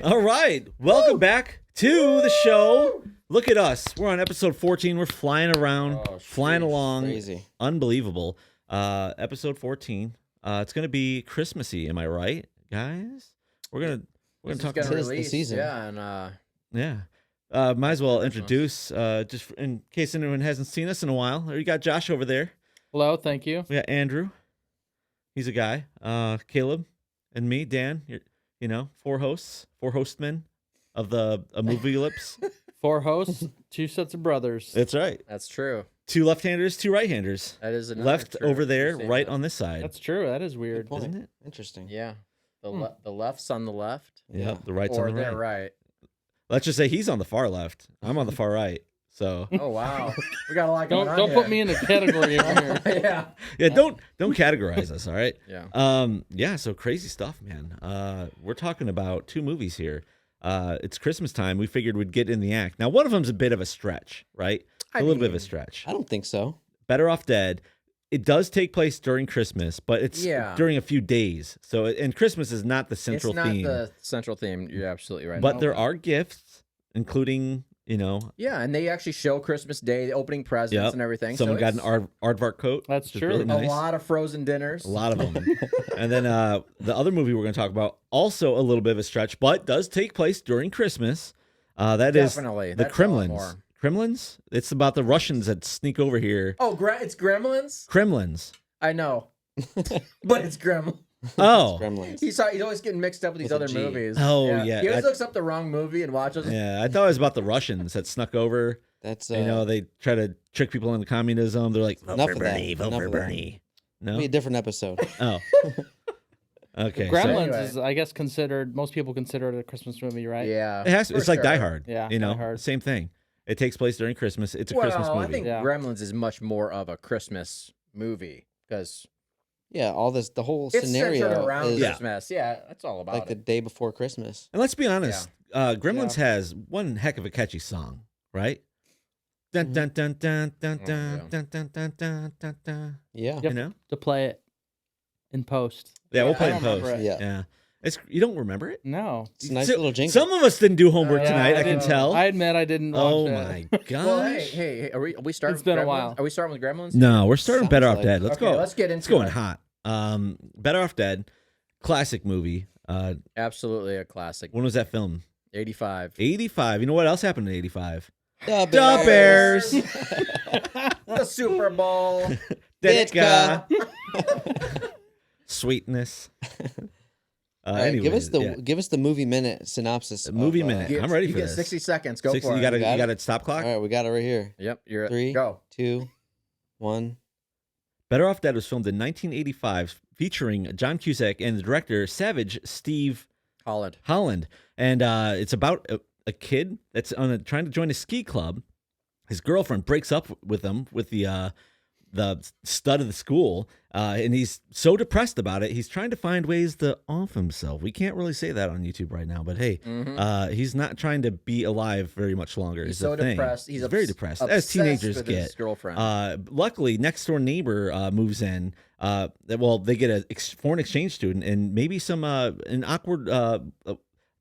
right. All right. Welcome back to the show. Look at us. We're on episode 14. We're flying around, flying along. Crazy. Unbelievable. Episode 14. It's going to be Christmassy. Am I right, guys? We're going to talk about the season. Yeah, and might as well introduce, just in case anyone hasn't seen us in a while. You got Josh over there. Hello, thank you. We got Andrew. He's a guy. Caleb and me, Dan. Four hostmen of the movie lips. 4 hosts, 2 sets of brothers. That's right. that's true. 2 left-handers, 2 right-handers. That is Left true. over there, You're right saying on this side. That's true. That is weird. Point. Isn't it? Interesting. that. Yeah, the left's on the left, Yep, the right's or on the they're right. right. Let's just say he's on the far left. I'm on the far right. So Oh wow, we got a lot going on Don't here. put me in the category over here. Yeah. don't categorize us, all right? Yeah. So crazy stuff, man. We're talking about 2 movies here. It's Christmas time. We figured we'd get in the act. Now, one of them's a bit of a stretch, right? A little bit of a stretch. I don't think so. Better Off Dead. It does take place during Christmas, but it's during a few days. So, and Christmas is not the central It's not theme. the central theme. You're absolutely right. But there are gifts, including, Yeah, and they actually show Christmas Day, the opening presents and everything. Someone so got it's an aardvark coat. That's which is true. Really nice. a lot of frozen dinners. A lot of them. And then the other movie we're going to talk about, also a little bit of a stretch, but does take place during Christmas. That is Definitely. the That's a lot Kremlins. more. Kremlins? It's about the Russians that sneak over here. Oh, it's Gremlins. Kremlins. I know, but it's Gremlins. Oh. Gremlins. He's always getting mixed up with these With a other G. movies. Oh, yeah. He always looks up the wrong movie and watches. Yeah, I thought it was about the Russians that snuck over. That's They try to trick people into communism. They're like, vote Enough for of that. Bernie, vote Enough for of that. Bernie. No? be a different episode. Oh. Okay. Gremlins anyway. is, I guess, most people consider it a Christmas movie, right? Yeah, It has to. for It's like Die sure. Hard. Yeah, You know, Die Hard. same thing. It takes place during Christmas. It's a Christmas movie. I think Yeah. Gremlins is much more of a Christmas movie because Yeah, the whole it's scenario centered around is Christmas. Yeah, that's all about like the it. day before Christmas. And let's be honest, Gremlins has one heck of a catchy song, right? Dun dun dun dun dun dun yeah. dun dun dun dun dun dun. Yeah. You know? To play it in post. Yeah, we'll Yeah, play I in don't post. remember it. Yeah. Yeah. You don't remember it? No. It's a nice So- little jingle. Some of us didn't do homework Yeah, tonight, I can didn't- tell. I admit I didn't watch Oh it. my gosh. Well, hey, are we starting? It's been with a Gremlins? while. Are we starting with Gremlins? No, we're starting Sounds Better Off like- Dead. Let's Okay, go. let's get into It's going it. hot. Better Off Dead, classic movie. Absolutely a classic. When was that film? 85. 85. You know what else happened in 85? The The Bears. The Super Bowl. Ditka. Sweetness. All right, give us anyways, give us the movie minute synopsis. Movie of, minute. You- I'm ready you for get this. 60 seconds. Go 60, for you it. got a, got you it? got a stop clock? All right, we got it right here. Yep, you're at 3, Go. 2, 1. Better Off Dead was filmed in 1985, featuring John Cusack and the director Savage Steve Holland. And it's about a kid that's trying to join a ski club. His girlfriend breaks up with him, with the stud of the school, and he's so depressed about it. He's trying to find ways to off himself. We can't really say that on YouTube right now, but hey, he's not trying to be alive very much longer. He's is so the thing. depressed. He's very depressed, as obsessed teenagers with get. his girlfriend. Luckily, next door neighbor moves in. They get a foreign exchange student, and maybe some an awkward.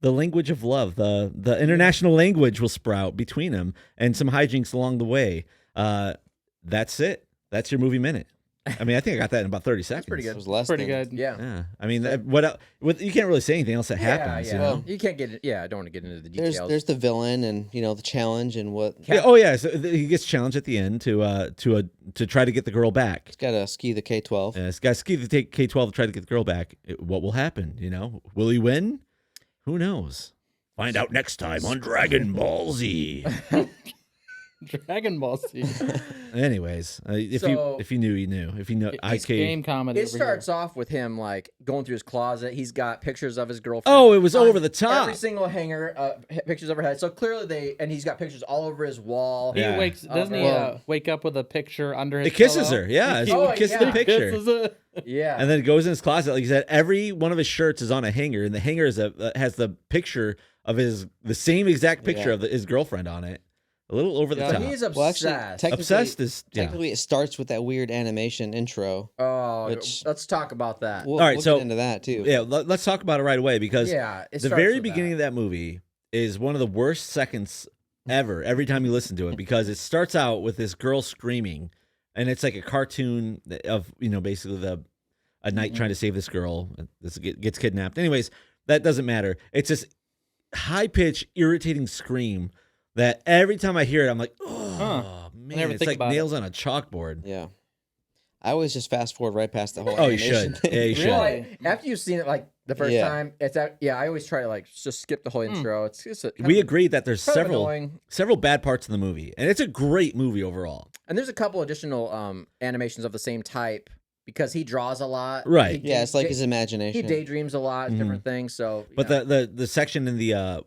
The language of love, the international language will sprout between them, and some hijinks along the way. That's it. That's your movie minute. I mean, I think I got that in about 30 seconds. pretty It good. was less Pretty than, good. Yeah. Yeah. I mean, you can't really say anything else that happens. Yeah. You know? Well, You can't get it. Yeah, I don't want to get into the details. There's the villain and the challenge and what Yeah, oh yeah. So he gets challenged at the end to try to get the girl back. he's got to ski the K-12. Yeah, this guy's ski to take K-12 to try to get the girl back. What will happen? Will he win? Who knows? Find out next time on Dragon Ball Z. Dragon Ball Z. Anyways, So- if you knew, you knew. If you know, It's game comedy. It over starts here. off with him like going through his closet. He's got pictures of his girlfriend. Oh, it was on over the top. Every single hanger, pictures of her head. So clearly he's got pictures all over his wall. He Yeah. doesn't he Well- wake up with a picture under his It kisses pillow? her. Yeah, He it kisses the yeah. picture. kisses it. Yeah. And then it goes in his closet. Like you said, every one of his shirts is on a hanger, and the hanger has the picture of the same exact picture Yeah. of his girlfriend on it. A little over the Yeah. top. He's Well, actually, obsessed. Obsessed is Technically, it starts with that weird animation intro. Oh, Which- let's talk about that. We'll, All right, we'll so- get into that too. Yeah, let's talk about it right away because Yeah, it the starts very with beginning of that movie is one of the worst seconds ever. Every time you listen to it, because it starts out with this girl screaming, and it's like a cartoon of basically a knight trying to save this girl. This gets kidnapped. Anyways, that doesn't matter. It's this high pitched, irritating scream that every time I hear it, I'm like, oh man, never it's think like about nails on a chalkboard. Yeah. I always just fast forward right past the whole. Oh, you animation should. thing. Yeah, you should. Really? After you've seen it like the first Yeah. time, I always try to like just skip the whole intro. It's just We agreed that there's kind of several annoying. bad parts in the movie, and it's a great movie overall. And there's a couple additional animations of the same type because he draws a lot. Right. He Yeah, it's like his he imagination. daydreams a lot, different things. So, But the section in the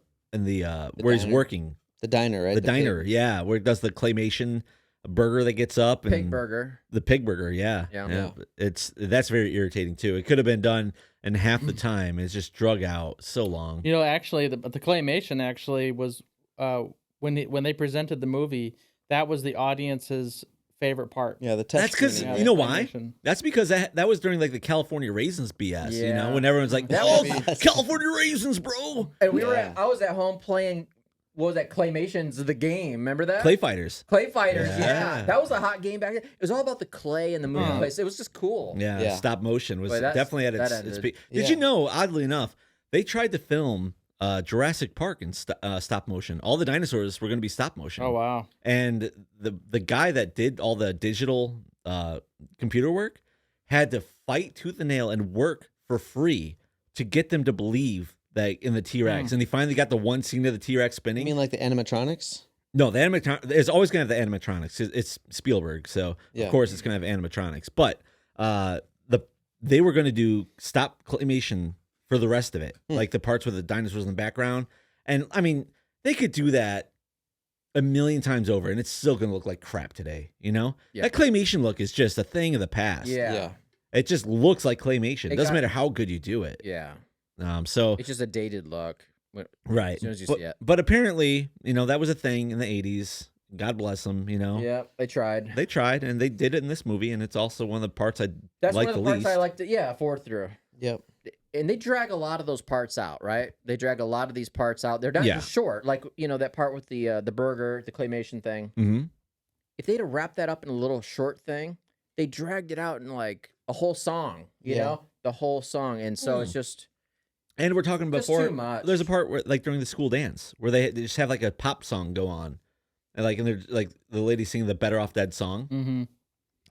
where he's diner. working, The diner, right? the diner, yeah, where it does the claymation burger that gets up and pig burger. the pig burger, yeah. Yeah. That's very irritating too. It could have been done in half the time. It's just drug out so long. You know, actually, the claymation actually was when they presented the movie. That was the audience's favorite part. Yeah, the touch. That's because screen, Yeah, you know the why? claymation. That's because that was during like the California raisins BS. You know, Yeah. when everyone's like, That "Oh, was- California raisins, bro!" And Yeah. I was at home playing. What was that? Claymations, the game. Remember that? Clay fighters. Clay Fighters. Yeah. Yeah. That was a hot game back then. It was all about the clay and the moving place. It was just cool. Yeah, Yeah. stop motion was But that's- definitely at its that ended. peak. Did Yeah. you know? Oddly enough, they tried to film Jurassic Park in stop motion. All the dinosaurs were going to be stop motion. Oh wow! And the guy that did all the digital computer work had to fight tooth and nail and work for free to get them to believe that in the T-Rex. And they finally got the one scene of the T-Rex You spinning. mean like the animatronics? No, the animatronics. It's always going to have the animatronics. It's Spielberg, so Yeah. of course it's going to have animatronics. But they were going to do stop claymation for the rest of it, like the parts with the dinosaurs in the background. And I mean, they could do that a million times over, and it's still going to look like crap today. You know, Yeah. that claymation look is just a thing of the past. Yeah. It just looks like claymation. It It doesn't got- matter how good you do it. Yeah. So It's just a dated look. right, as soon as you but, see it. but apparently, that was a thing in the '80s. God bless them. Yeah, they tried. They tried, and they did it in this movie, and it's also one of the parts I That's like one of the the parts least. I like to forward through. Yep. And they drag a lot of those parts out, right? They drag a lot of these parts out. They're not Yeah. just short, like that part with the burger, the claymation thing. Mm-hmm. If they'd have wrapped that up in a little short thing, they dragged it out in like a whole song. You Yeah. know, the whole song, and so it's just And we're talking Just before. too much. There's a part where, like during the school dance, where they just have like a pop song go on, and they're like the lady singing the "Better Off Dead" song. Mm-hmm.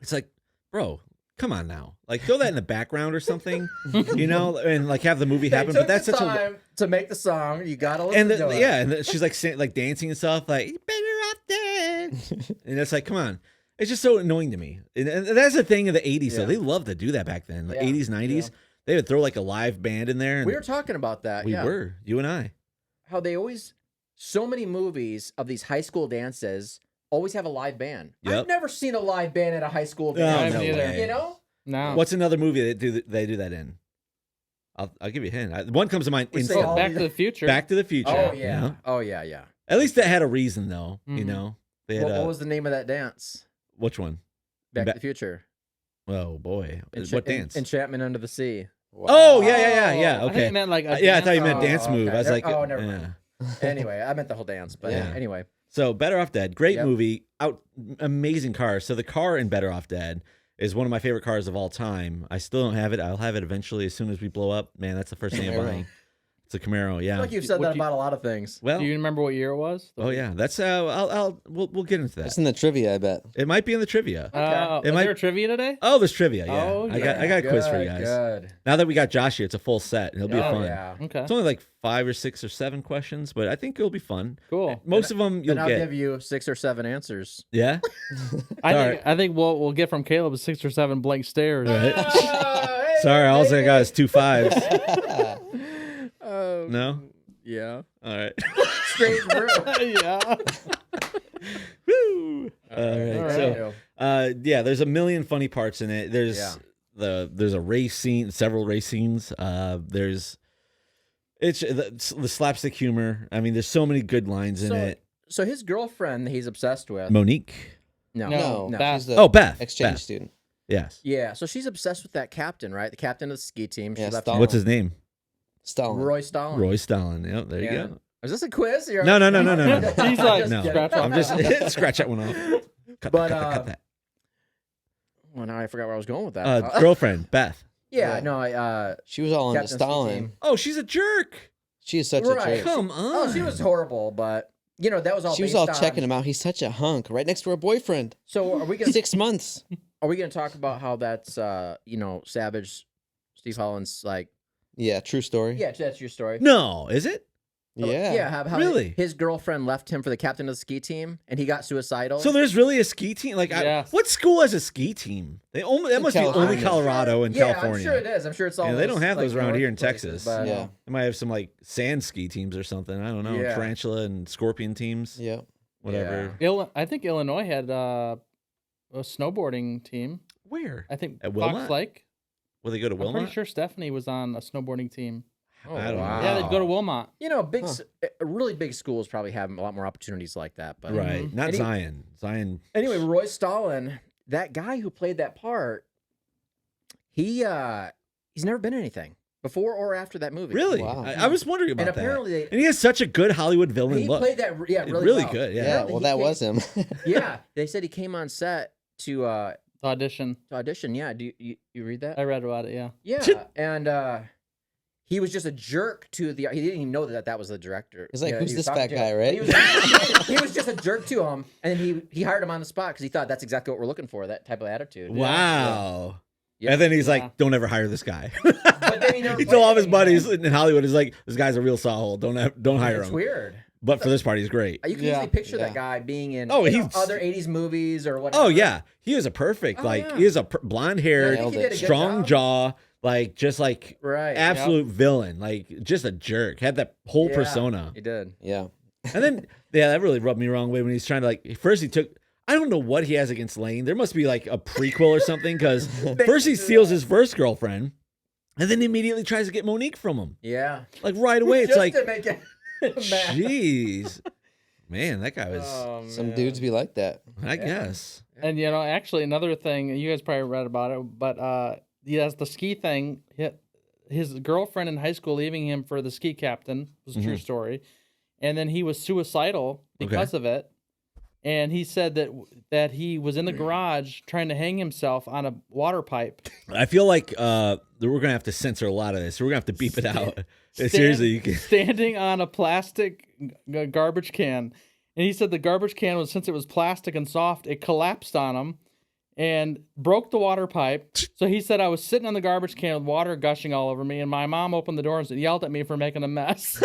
It's like, bro, come on now, like throw that in the background or something, and like have the movie they happen. took But that's the such a time to make the song. You gotta listen and to it. and she's like like dancing and stuff, like "Better Off Dead," and it's like, come on. It's just so annoying to me. And that's the thing of the 80s. So Yeah. they loved to do that back then. The Yeah. 80s, 90s. They would throw like a live band in there. And We were talking about that. we yeah. were, you and I. How they always, so many movies of these high school dances always have a live band. Yep. I've never seen a live band at a high school Oh, dance. no way. You know? No. What's another movie they do that in? I'll give you a hint. One comes to mind We say instantly. all Back to the Future? Back to the Future. Oh you yeah. know? Oh yeah, yeah. At least that had a reason, though. You Mhm. know, they had What was the name of that dance? which one? Back Ba- to the Future. Oh boy, Encha- what dance? Enchantment Under the Sea. Oh yeah. I think Okay. it meant like a Yeah, I thought you dance meant Oh, dance move. okay. I was like, Oh, never yeah. mind. Anyway, I meant the whole dance, but Yeah. anyway. So Better Off Dead, great Yep. movie, amazing car. So the car in Better Off Dead is one of my favorite cars of all time. I still don't have it. I'll have it eventually as soon as we blow up. Man, that's the first thing I'm Camaro. buying. It's a Camaro, yeah. I feel like you've said Would that you- about a lot of things. Well, Do you remember what year it was? oh yeah, that's we'll get into that. It's in the trivia, I bet. It might be in the trivia. Is might- there a trivia today? Oh, there's trivia. Yeah, Oh, I got a quiz for you guys. Good. Now that we got Josh here, it's a full set. It'll be Oh fun. yeah. Okay. It's only like 5 or 6 or 7 questions, but I think it'll be fun. Cool. Most of them you'll Then I'll get. give you 6 or 7 answers. Yeah. I think we'll get from Caleb 6 or 7 blank stares. Right. Sorry, all I got is 2 5s. No. Yeah. All right. Straight through. yeah. Woo. All right. All So, yeah, there's a million funny parts in it. There's Yeah. there's a race scene, several race scenes. There's the slapstick humor. I mean, there's so many good lines in it. So his girlfriend that he's obsessed with. Monique. No, No, Beth. she's the Oh, Beth. exchange Beth. student. Yes. Yeah, so she's obsessed with that captain, right? The captain of the ski team. She Yeah, left Stalin. What's his name? Stalin. Roy Stalin. Roy Stalin. Yep, there you Yeah. go. Is this a quiz? You're- No. He's like, No. scratch I'm off. just scratch that one off. Cut But, cut that. Well, now I forgot where I was going with that. Girlfriend, Beth. yeah, Yeah. no, She was all into captain of the ski Stalin. team. Oh, she's a jerk. She is such Right. a jerk. Come on. Oh, she was horrible, but that was all. She was based all on- checking him out. He's such a hunk. Right next to her boyfriend. So are we gonna 6 months. talk about how that's Savage, Steve Holland's like? Yeah, true story. Yeah, that's your story. No, is it? Yeah. Yeah, how Really? his girlfriend left him for the captain of the ski team, and he got suicidal. So there's really a ski team? Like, Yes. what school has a ski team? That must be only California. Colorado and yeah, California. I'm sure it is. I'm sure it's all. Yeah, they don't have like, those around north here in places, Texas. But, Yeah. They might have some like sand ski teams or something. I don't know. Yeah. Tarantula and scorpion teams. Yeah. Whatever. I think Illinois had a snowboarding team. Where? I think At Fox Wilmot? Lake. Will they go to I'm Wilmot? pretty sure Stephanie was on a snowboarding team. Oh, I don't know. wow. Yeah, they'd go to Wilmot. Really big schools probably have a lot more opportunities like that. But Right. Not And he- Zion. Zion. Anyway, Roy Stalin, that guy who played that part, he's never been in anything before or after that movie. Really? Wow. I was wondering about And apparently that. And he has such a good Hollywood villain he look. played that really really well. good, yeah. Yeah, well, He that came- was him. Yeah, they said he came on set to Audition. audition. Yeah, do you read that? I read about it. Yeah. Yeah, and he was just a jerk to the. He didn't even know that was the director. He's like, Yeah, who's he was this talking fat to guy, him. right? He was just a jerk to him, and then he hired him on the spot because he thought that's exactly what we're looking for. That type of attitude. Wow. Yeah. And then he's Yeah. like, don't ever hire this guy. But then he never he played told all of his anything. buddies in Hollywood, he's like, this guy's a real sawhole. Don't hire It's him. weird. But for this part, he's great. You can Yeah. easily picture that Yeah. guy being in Oh, he's- other '80s movies or whatever. Oh, yeah. He is a perfect, Oh, like, yeah. he is a blonde haired, Nailed he did a it. good strong job. jaw, like, just like Right. absolute villain, like, just a jerk. Had that whole Yeah, persona. He did. Yeah. And then, yeah, that really rubbed me the wrong way when he's trying to, like, first he took, I don't know what he has against Lane. There must be, like, a prequel or something, because first he steals his first girlfriend, and then immediately tries to get Monique from him. Yeah. Like, right away. It's Just like, to make it mad. jeez. Man, that guy was, Oh, Some man. dudes be like that. I guess. And actually, another thing you guys probably read about it, but yes, the ski thing. His girlfriend in high school leaving him for the ski captain was a true story, and then he was suicidal because of it. And he said that he was in the garage trying to hang himself on a water pipe. I feel like we're going to have to censor a lot of this. We're going to have to beep it out. Seriously, you can. Standing on a plastic garbage can. And he said the garbage can was, since it was plastic and soft, it collapsed on him and broke the water pipe. So he said, I was sitting on the garbage can with water gushing all over me, and my mom opened the door and yelled at me for making a mess.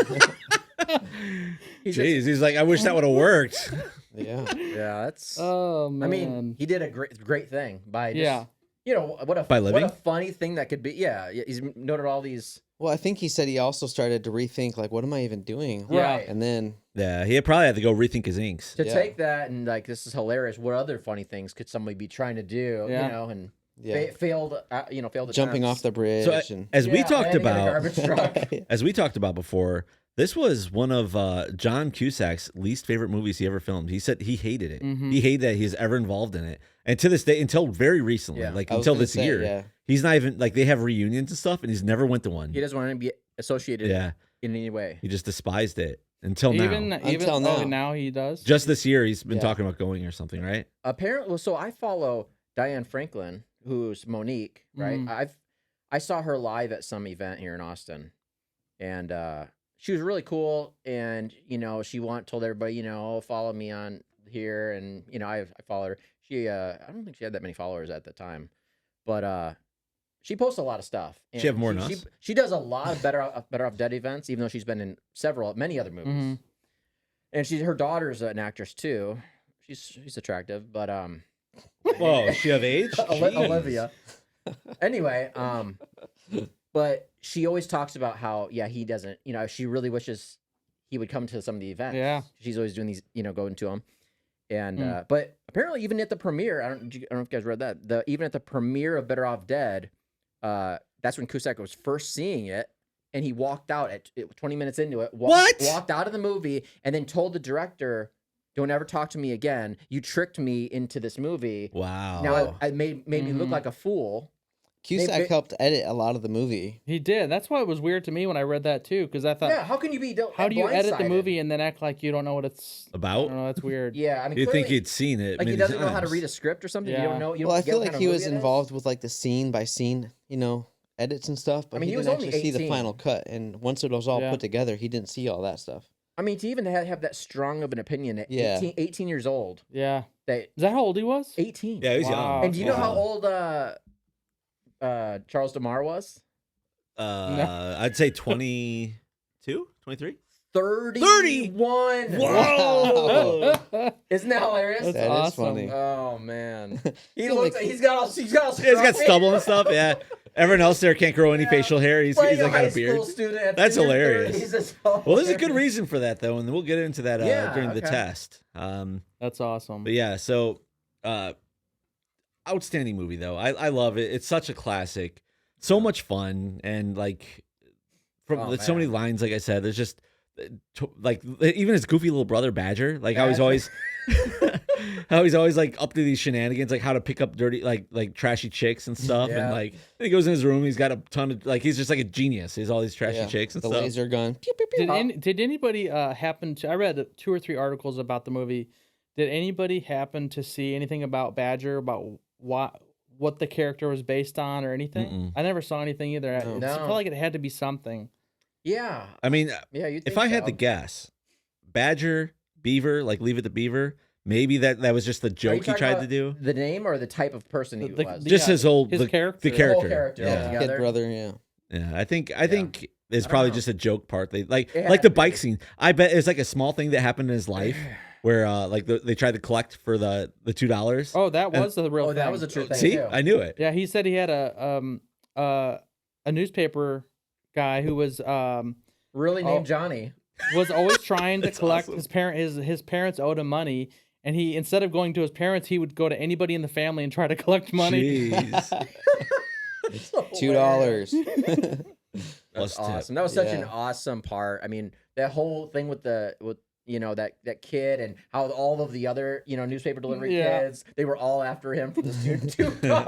Jeez, he's like, I wish that would have worked. Yeah. Yeah, that's. Oh, man. I mean, he did a great thing by just, Yeah. By living? what a funny thing that could be. Yeah, he's noted all these. Well, I think he said he also started to rethink, like, what am I even doing? Right. And then, Yeah, he probably had to go rethink his inks. To Yeah. take that and like, this is hilarious. What other funny things could somebody be trying to do? Yeah. And yeah, failed. Failed. jumping off the bridge. So and as we Yeah, talked landing in a about, garbage truck. as we talked about before, this was one of John Cusack's least favorite movies he ever filmed. He said he hated it. Mhm. He hated that he's ever involved in it. And to this day, until very recently, Yeah. like I was until gonna this say, year, yeah. he's not even like they have reunions and stuff, and he's never went to one. He doesn't want to be associated Yeah, in any way. he just despised it until even now. Until now. now he does. Just this year, he's been Yeah. talking about going or something, right? Apparently, well, so I follow Diane Franklin, who's Monique, right? I saw her live at some event here in Austin, and she was really cool. And she told everybody, follow me on here, and I follow her. She, I don't think she had that many followers at the time, but she posts a lot of stuff. And She have more than us? She does a lot of Better Off Dead events, even though she's been in many other movies. Mhm. And her daughter's an actress too. She's attractive, but Whoa, is she of age? Jeez. Olivia. Anyway, but she always talks about how he doesn't. She really wishes he would come to some of the events. Yeah. She's always doing these. Going to them, and but apparently even at the premiere, I don't know if you guys read that. Even at the premiere of Better Off Dead, that's when Cusack was first seeing it. And he walked out at 20 minutes into it. Walked out of the movie and then told the director, Don't ever talk to me again. You tricked me into this movie. Wow. Now I made me look like a fool. Cusack helped edit a lot of the movie. He did. That's why it was weird to me when I read that too, because I thought, Yeah, how can you be? how do you edit the blindsided? movie and then act like you don't know what it's I About? don't know. That's weird. Yeah, I mean, You think clearly, he'd seen it? like he many doesn't know how to times. read a script or something. You Yeah. don't know. You Well, don't I get feel what like kind he of was movie it is? involved with like the scene by scene, edits and stuff. But I mean, he was didn't only actually see the 18. final cut, and once it was all Yeah. put together, he didn't see all that stuff. I mean, to even have that strong of an opinion at Yeah. 18 years old. Yeah. That Is that how old he was? 18. Yeah, he was Wow. young. And do you know how Wow. old Charles DeMar was? I'd say 22, 23. 31. Whoa! Isn't that hilarious? That's That is awesome. funny. Oh man. He Feel looks like- like he's got Yeah, he's got scruffy. stubble and stuff. Yeah, everyone else there can't grow any Yeah. facial hair. He's Playing like got high a beard. school student at That's in your hilarious. 30s. That's Well, there's a good hilarious. reason for that though, and we'll get into that Yeah, during the okay. test. That's awesome. But yeah, so outstanding movie though. I love it. It's such a classic. So much fun and like from Oh, so many man. lines. Like I said, there's just like even his goofy little brother Badger. Like how he's always how he's always like up to these shenanigans, like how to pick up dirty like trashy chicks and stuff. Yeah. And like he goes in his room, he's got a ton of like he's just like a genius. He's all these trashy Yeah, chicks and the stuff. laser gun. Pew, pew, pew. Did anybody happen to? I read 2 or 3 articles about the movie. Did anybody happen to see anything about Badger, about what the character was based on, or anything? Mm-mm. I never saw anything either. It No. felt like it had to be something. Yeah. I mean, Yeah, you if I had to guess, Badger, Beaver, like Leave It to Beaver, maybe that was just the joke he tried to do. The name or the type of person he The- was? the- Just Yeah, his whole his the character. The The whole character. character, Yeah. yeah. Kid brother, yeah. Yeah, I think it's I don't probably know. just a joke part. They It like had the to bike be. scene. I bet it's like a small thing that happened in his life where like they tried to collect for the $2. Oh, that was the real Oh, thing. that was a true thing. See, too. I knew it. Yeah, he said he had a newspaper guy who was Really named Johnny. was always trying to That's collect awesome. his parents owed him money, and he, instead of going to his parents, he would go to anybody in the family and try to collect money. Jeez. $2. That's Plus tip. awesome. That was such an Yeah. awesome part. I mean, that whole thing with that kid and how all of the other newspaper delivery Yeah. kids, they were all after him for the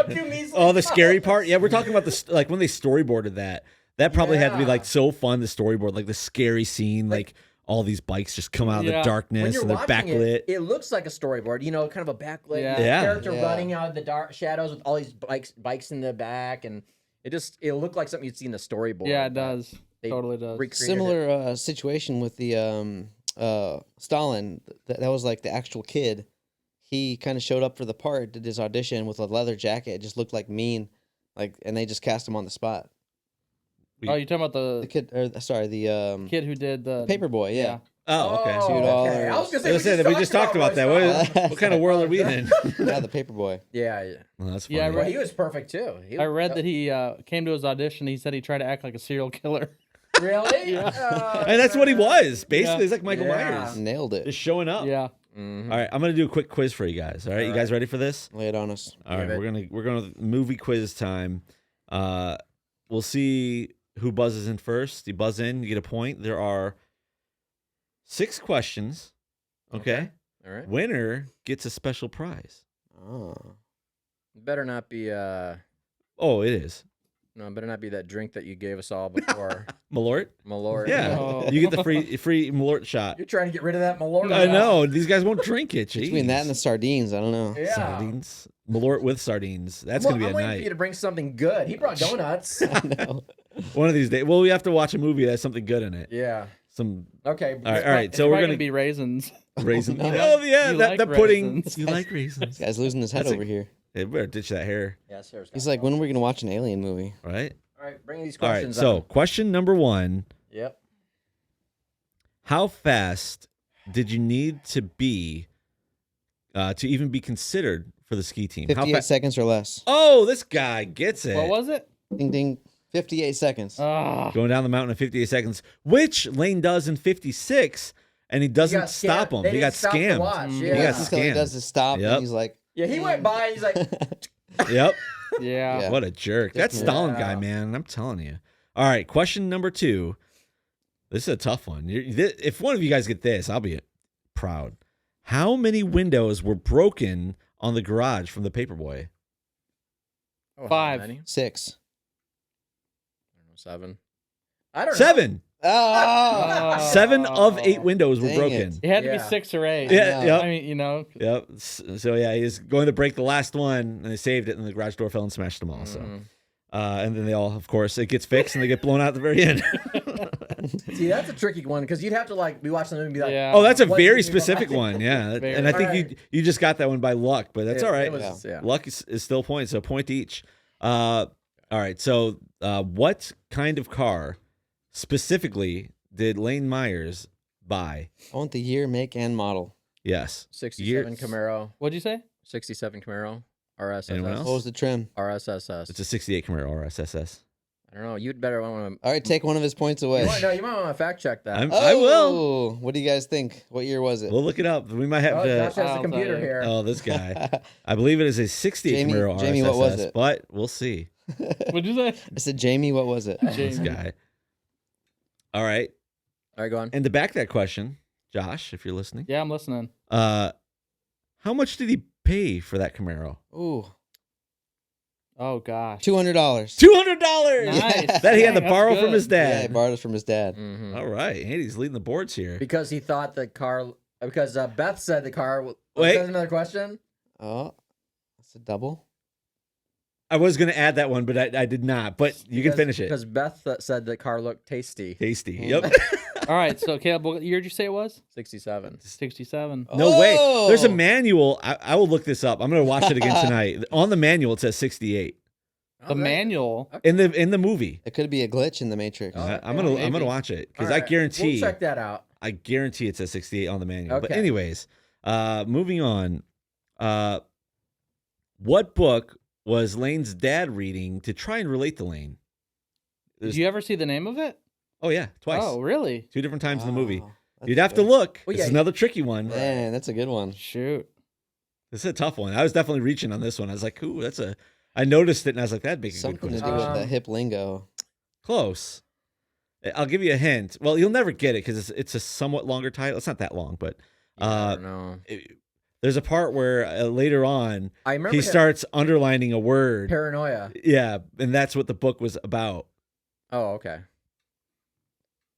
two measly Oh, the scary dollars. part. Yeah, we're talking about like when they storyboarded that. That probably had to be Yeah. like so fun. The storyboard, like the scary scene, like all these bikes just come out of the Yeah. When darkness you're and they're watching backlit. it looks like a storyboard. Kind of a backlit Yeah. Yeah. character Yeah. running out of the dark shadows with all these bikes in the back, and it looked like something you'd see in the storyboard. Yeah, it but does. they Totally does. recreated it. Similar situation with the Stalin. That was like the actual kid. He kind of showed up for the part, did his audition with a leather jacket. It just looked like mean, and they just cast him on the spot. Oh, you're talking about The the kid, or sorry, the kid who did the Paperboy. Yeah. Oh, okay. Oh, $2. okay. I was gonna I was say saying, we just talked about that. Roy Stalin. What kind of world are we in? Yeah, the Paperboy. Yeah. Well, that's funny. Yeah, I Well, read- he was perfect too. I read that he came to his audition. He said he tried to act like a serial killer. Really? Yeah. And that's what he was. Basically, Yeah. he's like Michael Yeah. Myers. Nailed it. Just showing up. Yeah. Mhm. All right, I'm gonna do a quick quiz for you guys. All right, All you right. guys ready for this? Lay it on us. All right, Give we're gonna movie quiz time. We'll see who buzzes in first. You buzz in, you get a point. There are 6 questions. Okay. All right. Winner gets a special prize. Oh. Better not be Oh, it is. no, better not be that drink that you gave us all before. Malort? Malort. Yeah. Oh. You get the free Malort shot. You're trying to get rid of that Malort. I know. These guys won't drink it. Jeez. Between that and the sardines, I don't know. Yeah. Sardines. Malort with sardines. That's I'm going to be a waiting for you night. to bring something good. He brought donuts. I know. One of these days. Well, we have to watch a movie that has something good in it. yeah. Some Okay. All right. It's So we're probably going be raisins. raisin. No. Oh, yeah. You That like pudding. raisins. You like raisins. This guy's losing his head That's a- over here. Hey, better ditch that hair. Yeah, Sarah's got He's it. like, when are we going to watch an alien movie? Right? All right, bring these All right. questions So, up. question number 1. Yep. How fast did you need to be to even be considered for the ski team? How 58 seconds or less. Oh, this guy gets it. What was it? Ding, ding. 58 seconds. Ah, Going down the mountain in 58 seconds, which Lane does in 56, and he doesn't got stop scammed. him. They He didn't got stop the scammed. watch, Mm. Yeah. He got Until he scammed. does his stop, Yep. and he's like, Yeah, he went by. He's like, Yep. yeah. Yeah. What a jerk. That Yeah. Stalin guy, man. I'm telling you. All right. Question number 2. This is a tough one. If one of you guys get this, I'll be proud. How many windows were broken on the garage from the Paperboy? Oh, how 5. many? 6. I don't know, 7. I don't know. 7. Oh, 7 of 8 windows were Dang broken. it. It had to be Yeah. 6 or 8. Yeah, know. yep. I mean, Yep. So yeah, he's going to break the last one, and they saved it, and the garage door fell and smashed them all. So, and then they all, of course, it gets fixed, and they get blown out at the very end. See, that's a tricky one because you'd have to like be watching the movie and be like, Yeah. Oh, that's a What very did you specific buy? one. Yeah, Very. and I think Alright. you just got that one by luck, but that's all right. It was, yeah. Luck is still points, so point each. All right. So, what kind of car specifically did Lane Myers buy? I want the year, make, and model. Yes. 67 Years. Camaro. what'd you say? 67 Camaro. Anyone else? RSSS. What was the trim? RSSS. It's a 68 Camaro RSSS. I don't know. You'd better want All right, take one of his points to. away. You might want to fact check that. I will. Oh, what do you guys think? What year was it? We'll look it up. We might have Oh, to. Josh has I'll the computer tell you. here. Oh, this guy. I believe it is a 68 Jamie- Camaro Jamie, RSSS, what was it? but we'll see. What'd you say? I said, Jamie, what was it? This guy. All right. All right, go on. And to back that question, Josh, if you're listening, Yeah, I'm listening. how much did he pay for that Camaro? Ooh, Oh gosh. $200. $200. Nice. That he had to Dang, borrow that's from good. his Yeah, he dad. borrowed it from his dad. Mhm. All right, Andy's leading the boards here. Because he thought the car. Because Beth said the car. Wait. That's another question. Oh, that's a double. I was going to add that one, but I did not. But you can finish it. Because Beth said the car looked tasty. Tasty. Mm. Yep. All right, so Caleb, what year did you say it was? 67. 67. No way. There's a Oh! manual. I will look this up. I'm going to watch it again tonight. On the manual, it says 68 The manual. in the movie. It could be a glitch in the Matrix. Oh. I'm gonna maybe. watch it because All I right, guarantee We'll check that out. I guarantee it says 68 on the manual. But Okay. anyways, moving on. What book was Lane's dad reading to try and relate to Lane? Did you ever see the name of it? Oh yeah, twice. Oh, really? 2 different times in the movie. Wow, that's You'd have to good. look. Well, This yeah, is another tricky one. Man, that's a good one. Shoot. This is a tough one. I was definitely reaching on this one. I was like, ooh, that's a. I noticed it and I was like, that'd make a good Something to quiz. do with the hip lingo. Close. I'll give you a hint. Well, you'll never get it because it's a somewhat longer title. It's not that long, but I don't know. there's a part where later on I remember he him- starts underlining a word. paranoia. Yeah, and that's what the book was about. Oh, okay.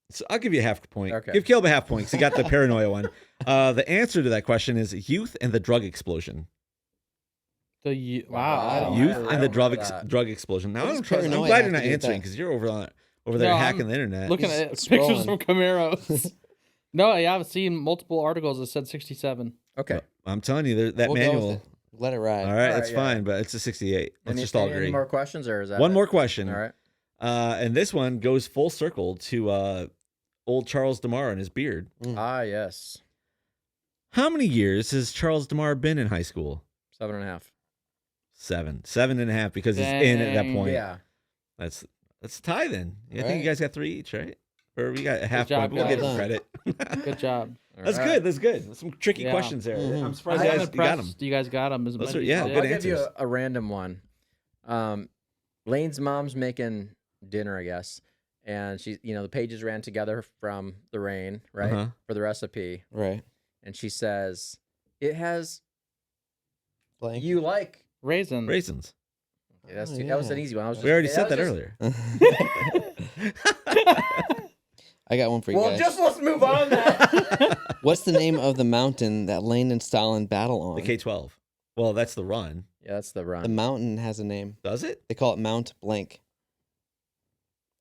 So I'll give you a half point. Okay. Give Caleb a half point because he got the paranoia one. The answer to that question is youth and the drug explosion. Wow. I don't Youth I and don't the remember that. drug explosion. Now What I'm does paranoia glad have you're not to do with answering that? because you're over there No, hacking I'm the internet. Looking He's at pictures scrolling. from Camaros. No, yeah, I've seen multiple articles that said 67. Okay. I'm telling you, that We'll go with manual. it. Let it ride. All right, All that's right, yeah. fine, but it's a 68. Let's Any, just all any agree. more questions, or is that One it? more question. All right. And this one goes full circle to old Charles DeMar and his beard. Ah, yes. How many years has Charles DeMar been in high school? 7.5. 7. 7.5 because he's in at that Dang. point. Yeah. That's a tie then. I think Right. you guys got 3 each, right? Or we got a half job, point. We'll give him guys. credit. Good job. All That's right. good. That's good. Some tricky Yeah. questions there. Mhm. I'm surprised I'm you guys got them. impressed you guys got them as Those much are- as yeah, you good did. I'll give you answers. a random one. Lane's mom's making dinner, I guess, and she, the pages ran together from the rain, right, Uh-huh. for the recipe, Right. and she says, "It has Blank. you like." Raisins. Raisins. Yeah, that's Oh, that was yeah. an easy one. I was We already just- said that was just- earlier. I got one for you Well, guys. just let's move on. Then. What's the name of the mountain that Lane and Stalin battle on? The K-12. Well, that's the run. Yeah, that's the The run. mountain has a name. Does it? They call it Mount Blank.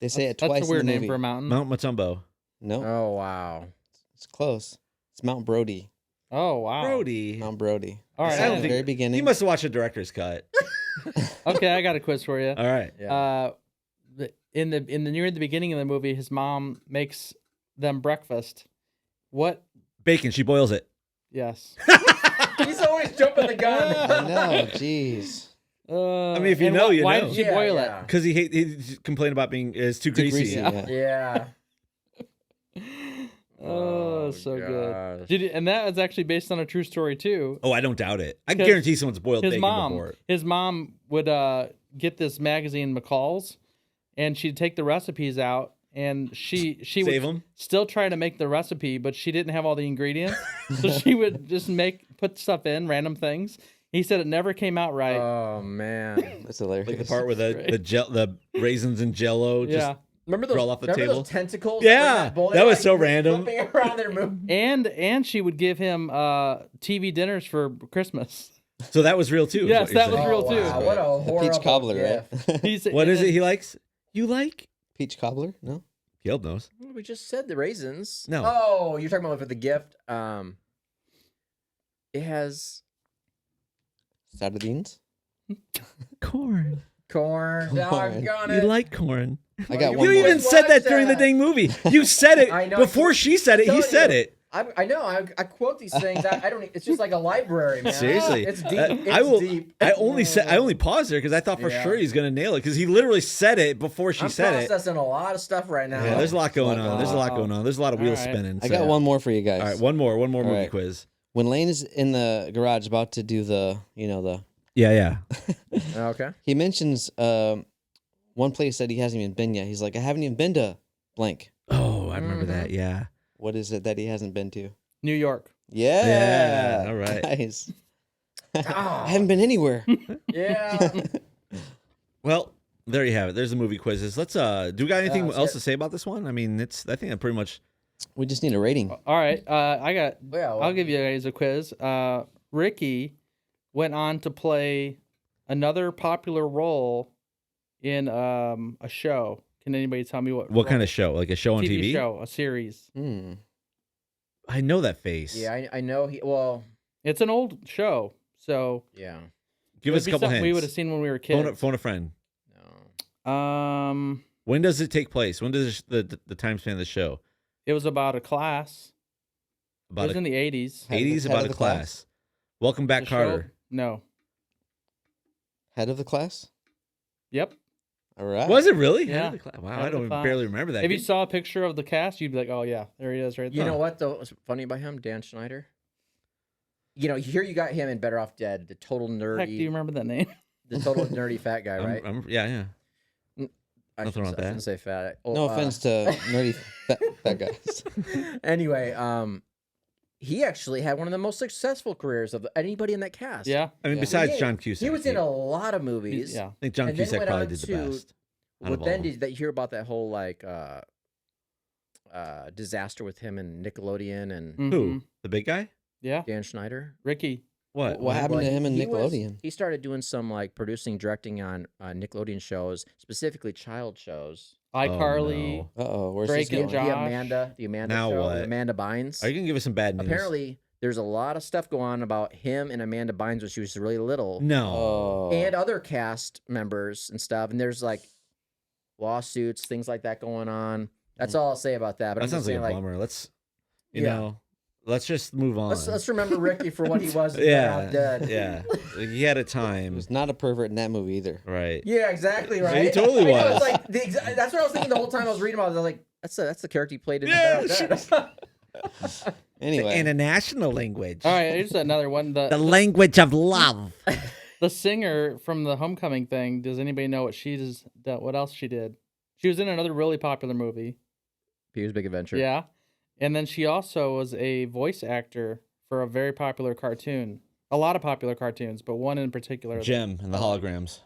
They say it That's twice a weird in the name movie. for a mountain. Mount Matumbo. No, Oh wow. it's close. It's Mount Brody. Oh, wow. Brody. Mount Brody. All It's right. at I don't the think- very beginning. You must have watched the director's cut. Okay, I got a quiz for you. All right. Yeah. In the near the beginning of the movie, his mom makes them breakfast. What? Bacon. She boils it. Yes. He's always jumping the I gun. know, jeez. I mean, if you and know, you why know. did she boil it? Because he complained about being it's too greasy. greasy, Yeah. yeah. Yeah. Oh, so good. gosh. Did you, and that was actually based on a true story too. Oh, I don't doubt it. I Because guarantee someone's boiled His bacon mom, before. his mom would get this magazine McCall's, and she'd take the recipes out, and she Save would them. still try to make the recipe, but she didn't have all the ingredients, so she would just put stuff in random things. He said it never came out right. Oh man. That's hilarious. Like the part where the raisins and Jello just Remember crawl off the table. those tentacles? Yeah, that was so random. Flipping around their move. And she would give him TV dinners for Christmas. So that was real too. is Yes, what you're that was saying. real too. Wow, what a The horrible peach cobbler, gift. right? What is it he likes? You like? Peach cobbler? No. Caleb knows. Well, we just said the raisins. No. Oh, you're talking about for the gift. It has Sardines? Corn. corn. Doggone You it. like corn. I got You one more. even said Watch that during the that. dang movie. You said it I know. before she said it. He Telling said you. it. I know. I quote these things. I don't. It's just like a library, man. Seriously, It's deep. I will. Deep. I only paused there because I thought for Yeah. sure he's gonna nail it because he literally said it before she I'm said it. processing a lot of stuff right now. Yeah, there's a lot going on. There's a lot Wow. going on. There's a lot of wheels All right. spinning. I so- got one more for you guys. All right, one more movie right. quiz. When Lane is in the garage about to do the Yeah. Okay. he mentions one place that he hasn't even been yet. He's like, I haven't even been to blank. Oh, I remember that. Yeah. What is it that he hasn't been to? New York. Yeah. Yeah, all right. Nice. I Oh, haven't been anywhere. yeah. Well, there you have it. There's the movie quizzes. Let's do we got anything let's else get- to say about this one? I mean, I think I pretty much We just need a rating. All right. Yeah, I'll give you guys a quiz. Ricky went on to play another popular role in a show. Can anybody tell me what kind of show? Like a show on TV? show, a series? Hmm. I know that face. Yeah, I know. Well, It's an old show, so yeah. Give it us would a be couple something hints. we would have seen when we were kids. Phone a friend. No. When does it take place? When does the time span of the show? It was about a class. It About was in the 80s. 80s, Head about of a the class. class? Welcome back, The show- Carter. No. Head of the class? Yep. All right. Was it really? Yeah. Head of the class. Wow, Head I of the don't class. barely remember that. If you saw a picture of the cast, you'd be like, "Oh yeah, there he is, right You there." know what though? What's funny about him, Dan Schneider? You know, here you got him in Better Off Dead, the total Heck, do you nerdy, remember that name? the total nerdy fat guy, right? yeah. I nothing wrong with that. shouldn't say fat. Oh, No offense to nerdy fat guys. Anyway, he actually had one of the most successful careers of anybody in that cast. Yeah. I mean, Yeah. besides He- John Cusack. He was in a lot of movies. Yeah. I think John and then Cusack went probably on did the to- best. out Well, of all then of them. did you hear about that whole like disaster with him and Nickelodeon and Who? Mhm. The big guy? Yeah. Dan Schneider? Ricky. What? What happened to him in he Nickelodeon? He started doing some like producing, directing on Nickelodeon shows, specifically child shows. iCarly. no. Uh-oh. Where's Drake this going? and Josh. The Amanda Now show, what? Amanda Bynes. Are you gonna give us some bad news? Apparently, there's a lot of stuff going on about him and Amanda Bynes when she was really little, No. Oh. and other cast members and stuff. And there's like lawsuits, things like that going on. That's all I'll say about that. But That I'm just sounds like saying, a like, bummer. Let's, Yeah. let's just move on. let's remember Ricky for what he was. in yeah, Better Off Dead. yeah. He had a He time, was not a pervert in that movie either. right? Yeah, exactly right. He totally I know, was. it's like that's what I was thinking the whole time I was reading about it. I was like, that's the character he played in. Yeah, Better Off Dead. Anyway. international language. All right, here's another one. The language of love. The singer from the Homecoming thing. Does anybody know what she does? What else she did? She was in another really popular movie. Pee-wee's Big Adventure. Yeah, and then she also was a voice actor for a very popular cartoon. A lot of popular cartoons, but one in particular. Gem and the holograms.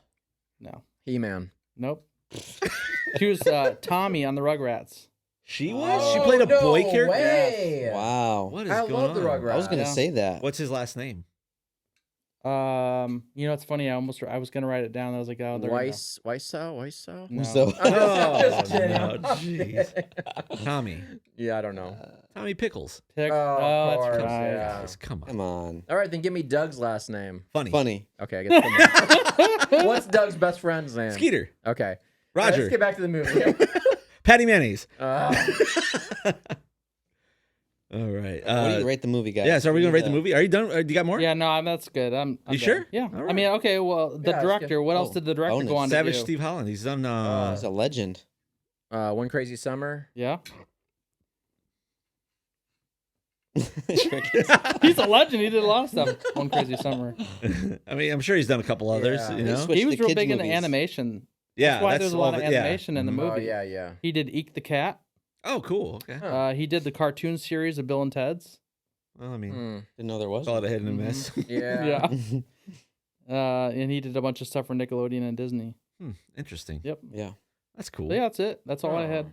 No. He-Man. Nope. She was Tommy on the Rugrats. She was. She played a no boy character. way. Wow. What is I going love the on? Rugrats. I was going to Yeah. say that. What's his last name? You know, it's funny. I was gonna write it down. I was like, oh, there we go. Weisso? No. So Oh, Just kidding. no, jeez. Tommy. Yeah, I don't know. Tommy Pickles. Pick. Oh, of that's course, right. yeah. Guys, come on. come on. All right, then give me Doug's last name. Funny. Funny. Okay, I get the What's Doug's best friend's name? Skeeter. Okay. All right, Roger. let's get back to the movie. Patty Mayonnaise. All right. What do you rate the movie, guys? Yeah, so are we going to rate the need movie? Are you done? You got more? Yeah, no, that's good. I'm You done. sure? Yeah. All I mean, okay. Well, the Yeah, it's director. good. What else Oh, did the director bonus. go on Savage to do? Steve Holland. He's done. He's a legend. One Crazy Summer. Yeah, Crickets. he's a legend. He did a lot of stuff. One Crazy Summer. I mean, I'm sure he's done a couple others. Yeah. You They know. switched He was the real kids' big into movies. animation. Yeah, That's why there's a lot of all the- yeah. animation in the Mhm. movie. Oh yeah. He did Eek the Cat. Oh, cool. Okay. Huh. He did the cartoon series of Bill and Ted's. Well, I mean, Mm. Didn't know there was. call it one. a hit and a miss. Yeah. Yeah. And he did a bunch of stuff for Nickelodeon and Disney. Interesting. Yep. Yeah. That's cool. So yeah, that's it. That's all I had.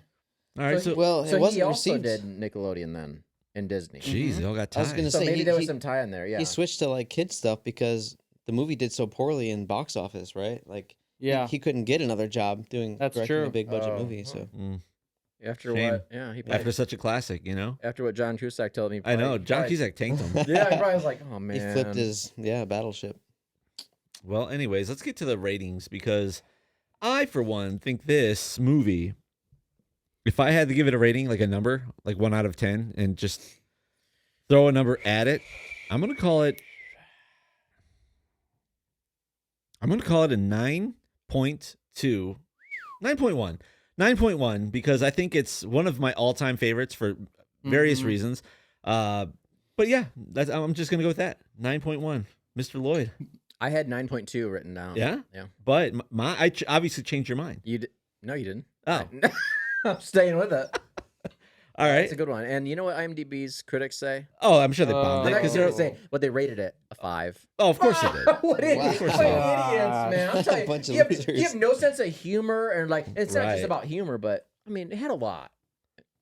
All right. So, Well, So it wasn't he also received. did Nickelodeon then in Disney. jeez, they all got I was ties. gonna So say, maybe he- there was he- some tie in there. Yeah. He switched to like kids stuff because the movie did so poorly in box office, right? Like, Yeah. he couldn't get another job doing That's directing true. a big budget Oh, movie. So Mm. After Shame. what? Yeah. He After such a classic, you know. after what John Cusack told me. I know probably- John probably- Cusack tanked him. Yeah. He probably was like, oh man. he flipped his battleship. Well, anyways, let's get to the ratings because I, for one, think this movie, if I had to give it a rating, like a number, like 1 out of 10, and just throw a number at it, I'm gonna call it a 9.2, 9.1. 9.1 because I think it's one of my all-time favorites for various Mhm. reasons. But yeah, I'm just gonna go with that. 9.1. Mr. Lloyd. I had 9.2 written down. Yeah? Yeah. But I obviously changed your mind. No, you didn't. Oh. I'm staying with it. All right. It's a good one. And you know what IMDb's critics say? Oh, I'm sure they bombed They're it not because going they're. to say, but they rated it a 5. Oh, of course they did. What idiots, Wow. what idiots, man! I'm telling you, Bunch of you have losers. no sense of humor, and like it's not Right. just about humor, but I mean, it had a lot.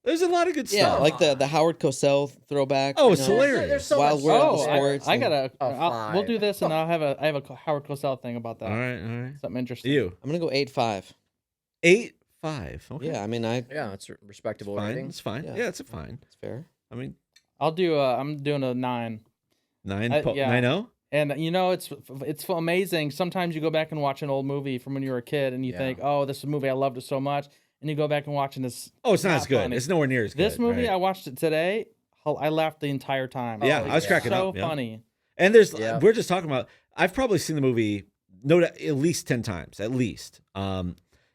There's a lot of good Yeah, stuff. like the Howard Cosell throwback. Oh, you it's know? hilarious. There's so Wild much World stuff. of Sports. I gotta. A We'll do 5. this, and I have a Howard Cosell thing about that. All right. Something interesting. You I'm gonna go 8.5. 8.5. Okay. Yeah, I mean, Yeah, it's a respectable fine. rating. It's fine. Yeah. Yeah, it's a fine. it's fair. I mean, I'll do. I'm doing a 9. 9.0. yeah. 9.0. And you know, it's amazing. Sometimes you go back and watch an old movie from when you were a kid, and you Yeah. think, "Oh, this is a movie I loved it so much," and you go back and watch, and it's Oh, it's not as good. funny. It's nowhere near as good. This movie. right? I watched it today. I laughed the entire time. Yeah, Oh, I was yeah. cracking so up. Yeah. funny. And there's Yeah. we're just talking about. I've probably seen the movie at least 10 times, at least.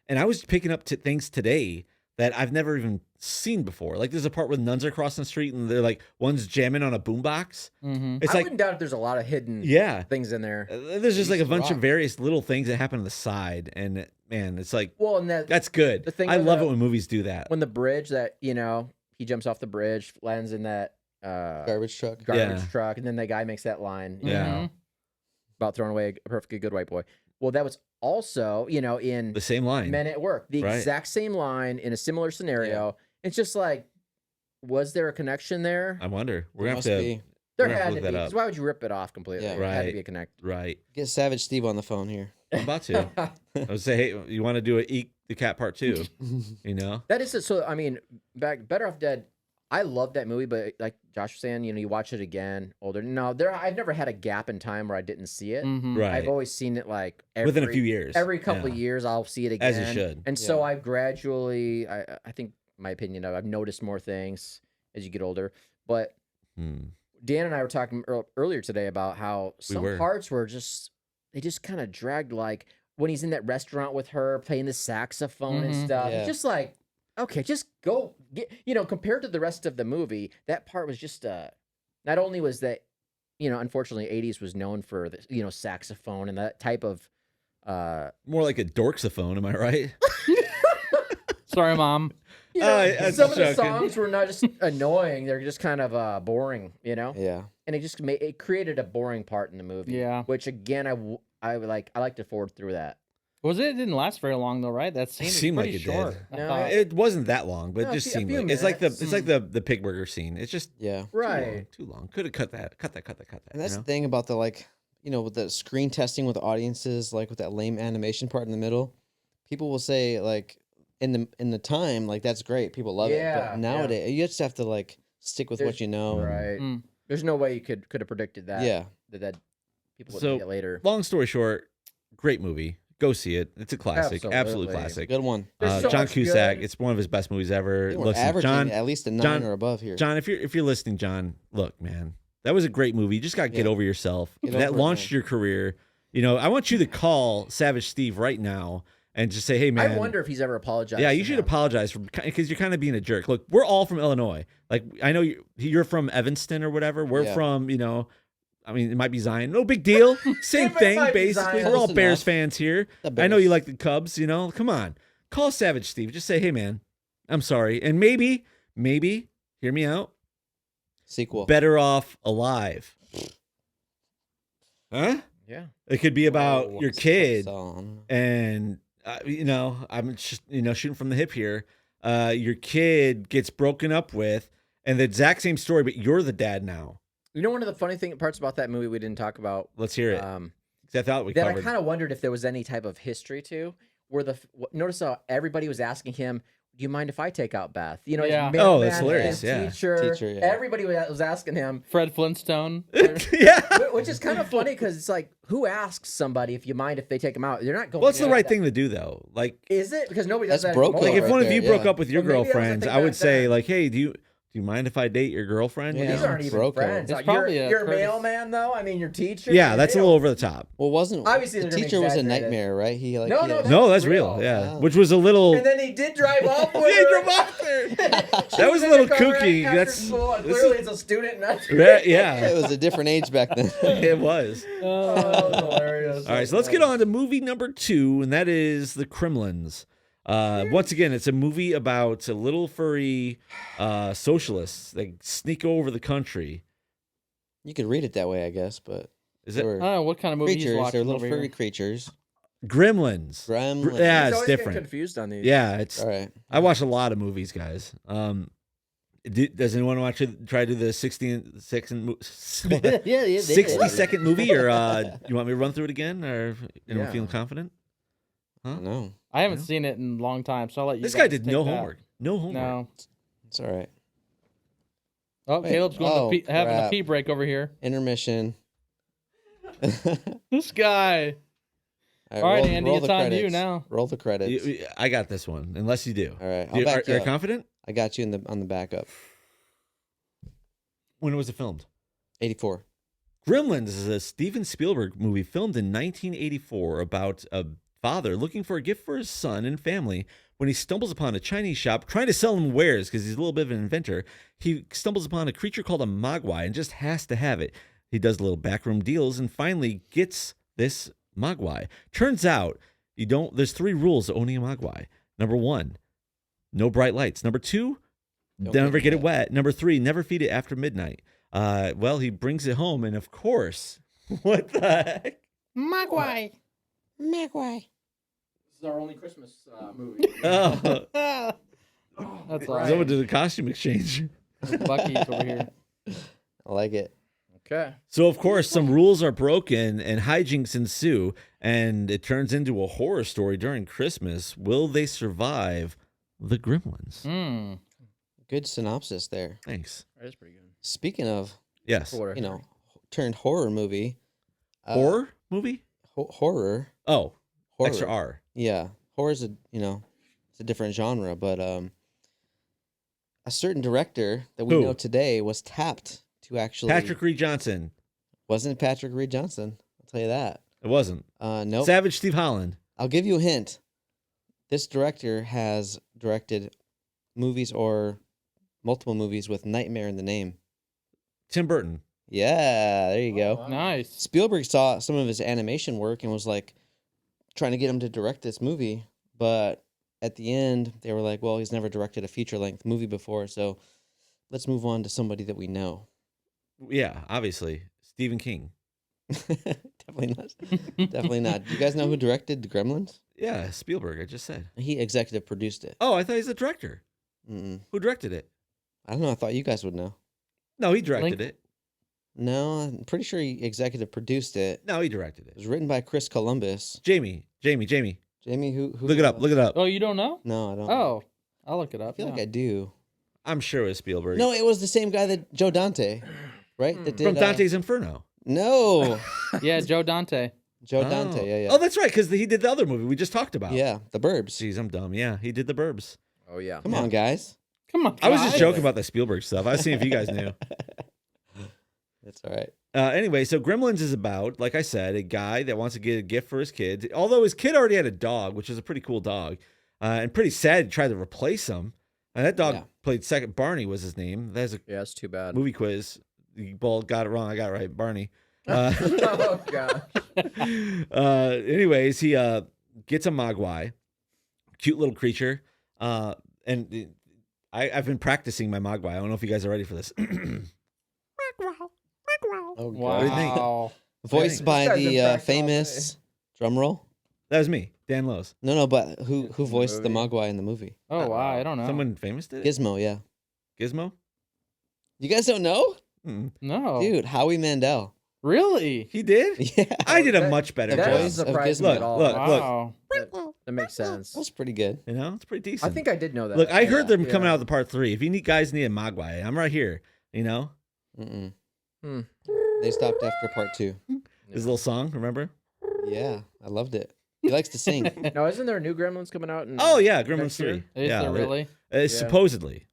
And I was picking up things today that I've never even seen before. Like there's a part where nuns are crossing the street and they're like one's jamming on a boombox. Mm-hmm. It's I like wouldn't doubt if there's a lot of hidden yeah. things in there. There's just like a Jesus bunch of rock. various little things that happen on the side, and man, it's like Well, and that's good. the thing I with love the- it when movies do that. when the bridge that he jumps off the bridge, lands in that Garbage truck. garbage Yeah. truck, and then the guy makes that line, Yeah. Mhm. about throwing away a perfectly good white boy. Well, that was also, in The same line. Men at Work, the Right. exact same line in a similar scenario. It's just like, was there a connection there? I wonder. We're gonna have Must to be. There we're gonna have had to to look be. that 'Cause up. why would you rip it off completely? Yeah. It had to Right. be a connect. right. Get Savage Steve on the phone here. I'm about to. I would say, hey, you want to do a Eek the Cat Part 2? You know? That is it. So I mean, Better Off Dead. I love that movie, but like Josh was saying, you watch it again, older. No, I've never had a gap in time where I didn't see it. Mhm. Right. I've always seen it like Within a few years. Every couple Yeah. of years, I'll see it again. As you should. And so Yeah. I've gradually, I think, my opinion of, I've noticed more things as you get older. But Hmm. Dan and I were talking earlier today about how some were. parts were they just kind of dragged, like when he's in that restaurant with her playing the saxophone and Mhm. stuff. Yeah. It's just like, okay, just go get, compared to the rest of the movie, that part was just, not only was that, unfortunately 80s was known for the, saxophone and that type of, More like a dorksaphone, am I right? Sorry, Mom. I'm some of the joking. songs were not just annoying; they're just kind of boring, Yeah. And it created a boring part in the movie. Yeah. Which again, I like to forward through that. It didn't last very long though, right? That scene It was seemed like pretty it short. did. I No, thought. It wasn't that long, but No, it just a seemed few like it's like minutes. the pig burger scene. It's just Yeah. too Right. long, too long. Could have cut that. And that's you the know? thing about the with the screen testing with the audiences, like with that lame animation part in the middle. People will say like in the time, like that's great. People love it. Yeah, But nowadays you just have to stick with what you know. and- Right. Mm. There's no way you could have predicted that. Yeah. That people would So, see it later. Long story short, great movie. Go see it. It's a classic, absolute Absolutely. classic. Good one. There's so John much Cusack. good- It's one of his best movies ever. I think we're Listen, averaging John, at least a 9 John- or above here. John, if you're listening, John, look, man, that was a great movie. You just got to get Yeah. over yourself. Get That over it, launched man. your career. I want you to call Savage Steve right now and just say, "Hey, man." I wonder if he's ever apologized. Yeah, to you should him. apologize because you're kind of being a jerk. Look, we're all from Illinois. Like I know you're from Evanston or whatever. We're Yeah. from I mean, it might be Zion. No big deal. Same It thing, might be basically. Zion. We're all Close Bears enough. fans here. The I know Bears. you like the Cubs, you know. Come on. Call Savage Steve. Just say, hey, man, I'm sorry. And maybe, hear me out, Sequel. Better Off Alive. Huh? Yeah. It could be about Whoa. your kid Song. and, I'm just, shooting from the hip here. Your kid gets broken up with and the exact same story, but you're the dad now. You know, one of the funny parts about that movie we didn't talk about. Let's hear it. 'Cause I thought we That covered. I kind of wondered if there was any type of history to. Where notice how everybody was asking him, "Do you mind if I take out Beth?" You know, his Yeah. Oh, that's mailman, hilarious, his yeah. Teacher, Teacher, yeah. everybody was asking him, Fred Flintstone. Yeah. which is kind of funny because it's like, who asks somebody if you mind if they take them out? They're not going. Well, it's to the do right that. thing to do, though. Like, Is it? Because nobody does That's that broke anymore. like if right one of there, you broke yeah. up with your Well, maybe that was the girlfriends, thing I would back say, then. like, hey, do you mind if I date your girlfriend? Yeah. You These know? aren't even Broke her. friends. It's Your- probably a your courtesy. mailman, though. I mean, your teacher. Yeah, that's a they little don't- over the top. Well, wasn't Obviously, the they're gonna teacher was a exaggerate it. nightmare, right? He like No, he no, had- No, that's real. real. Yeah, Wow. which was a little. And then he did drive off with Yeah, he her. drove off there. She That was was a in little the car kooky. after That's school, and this clearly is- it's a student. Not yeah, It was a different age back then. it was. Oh, that was hilarious. All right, so let's get on to movie number 2, and that is The Gremlins. Once again, it's a movie about a little furry socialists that sneak over the country. You could read it that way, I guess, but Is they it were I don't know what kind of movie he's creatures. watching They're little over furry here. creatures. Gremlins? Gremlins. Yeah, He's it's always getting different. confused on these. Yeah, it's. All right. I watch a lot of movies, guys. Does anyone want to try to do the 60-second 60-second movie, or you want me to run through it again, or anyone Yeah. feeling confident? No, I haven't No? seen it in a long time, so I'll let you This guys guy did take no that. homework. No homework. No. it's all right. Oh, Wait. Caleb's going Oh, to having a crap. pee break over here. Intermission. This guy. All right, Andy, it's the on you credits. now. Roll the credits. I got this one, unless you do. All right, Are I'll back you you up. confident? I got you on the backup. When was it filmed? 84. Gremlins is a Steven Spielberg movie filmed in 1984 about a father looking for a gift for his son and family. When he stumbles upon a Chinese shop trying to sell him wares because he's a little bit of an inventor, he stumbles upon a creature called a mogwai and just has to have it. He does little backroom deals and finally gets this mogwai. Turns out there's 3 rules to owning a mogwai. Number 1, no bright lights. Number 2, Don't never get get it wet. Number 3, never feed it after midnight. Well, he brings it home, and of course, what the heck? Mogwai. Mogwai. This is our only Christmas movie. Oh, That's Right. someone did a costume exchange. Bucky's over here. I like it. Okay. So, of course, some rules are broken and hijinks ensue, and it turns into a horror story during Christmas. Will they survive the Gremlins? Hmm. Good synopsis there. Thanks. That is pretty good. Speaking of, Yes. Horror. turned horror movie. Horror movie? Horror. Oh, Horror. extra R. Yeah, horror's it's a different genre, but a certain director that we Who? know today was tapped to actually Patrick Reed Johnson. wasn't Patrick Reed Johnson. I'll tell you that. It wasn't. Nope. Savage Steve Holland. I'll give you a hint. This director has directed movies or multiple movies with Nightmare in the name. Tim Burton. Yeah, there you go. wow. Nice. Spielberg saw some of his animation work and was like trying to get him to direct this movie, but at the end they were like, well, he's never directed a feature-length movie before, so let's move on to somebody that we know. Yeah, obviously. Stephen King. Definitely not. Definitely not. Do you guys know who directed Gremlins? Yeah, Spielberg, I just said. He executive produced it. Oh, I thought he's the director. Mm-mm. Who directed it? I don't know. I thought you guys would know. No, he directed Link- it. No, I'm pretty sure he executive produced it. No, he directed It it. was written by Chris Columbus. Jamie. Jamie, who Look it up. Look it up. Oh, you don't know? No, I don't. Oh, I'll look it I up. feel like yeah. I do. I'm sure it was Spielberg. No, it was the same guy that Joe Dante, right? That did, From Dante's Inferno. No, Yeah, Joe Dante. Joe Oh. Dante. Yeah, yeah. Oh, that's right, because he did the other movie we just talked about. Yeah, The Burbs. Jeez, I'm dumb. Yeah, he did The Burbs. Oh yeah. Come on, guys. Come on. I was just guys. joking about the Spielberg stuff. I was seeing if you guys knew. That's all right. Anyway, so Gremlins is about, like I said, a guy that wants to get a gift for his kid. Although his kid already had a dog, which is a pretty cool dog, and pretty sad to try to replace him. And that dog Yeah. played second. Barney was his name. That's a Yeah, it's too bad. movie quiz. You both got it wrong. I got it right. Barney. Oh god. Anyways, he gets a Mogwai, cute little creature. And I've been practicing my Mogwai. I don't know if you guys are ready for this. Oh, Wow. What do you think? Voiced by This guy's been the practicing all famous drum roll. That was me, Dan Lowe's. No, but who the voiced the movie. Mogwai in the movie? Oh wow, I don't know. Someone famous did it? Gizmo, yeah. Gizmo? You guys don't know? Mm. No, Dude, Howie Mandel. really? He did? Yeah. I did a That- much better the That job. voice doesn't of surprise me Gizmo. at all. Look, Wow. That makes sense. That was pretty good. You know, it's pretty decent. I think I did know that. Look, I heard Yeah. them coming Yeah. out of the part 3. If you guys need a Mogwai, I'm right here. You know? Mm-mm. Hmm. They stopped after part 2. His little song, remember? Yeah, I loved it. He likes to sing. Now, isn't there a new Gremlins coming out? Oh, yeah, Gremlins next 3. year? Is yeah, there really? Yeah. Supposedly.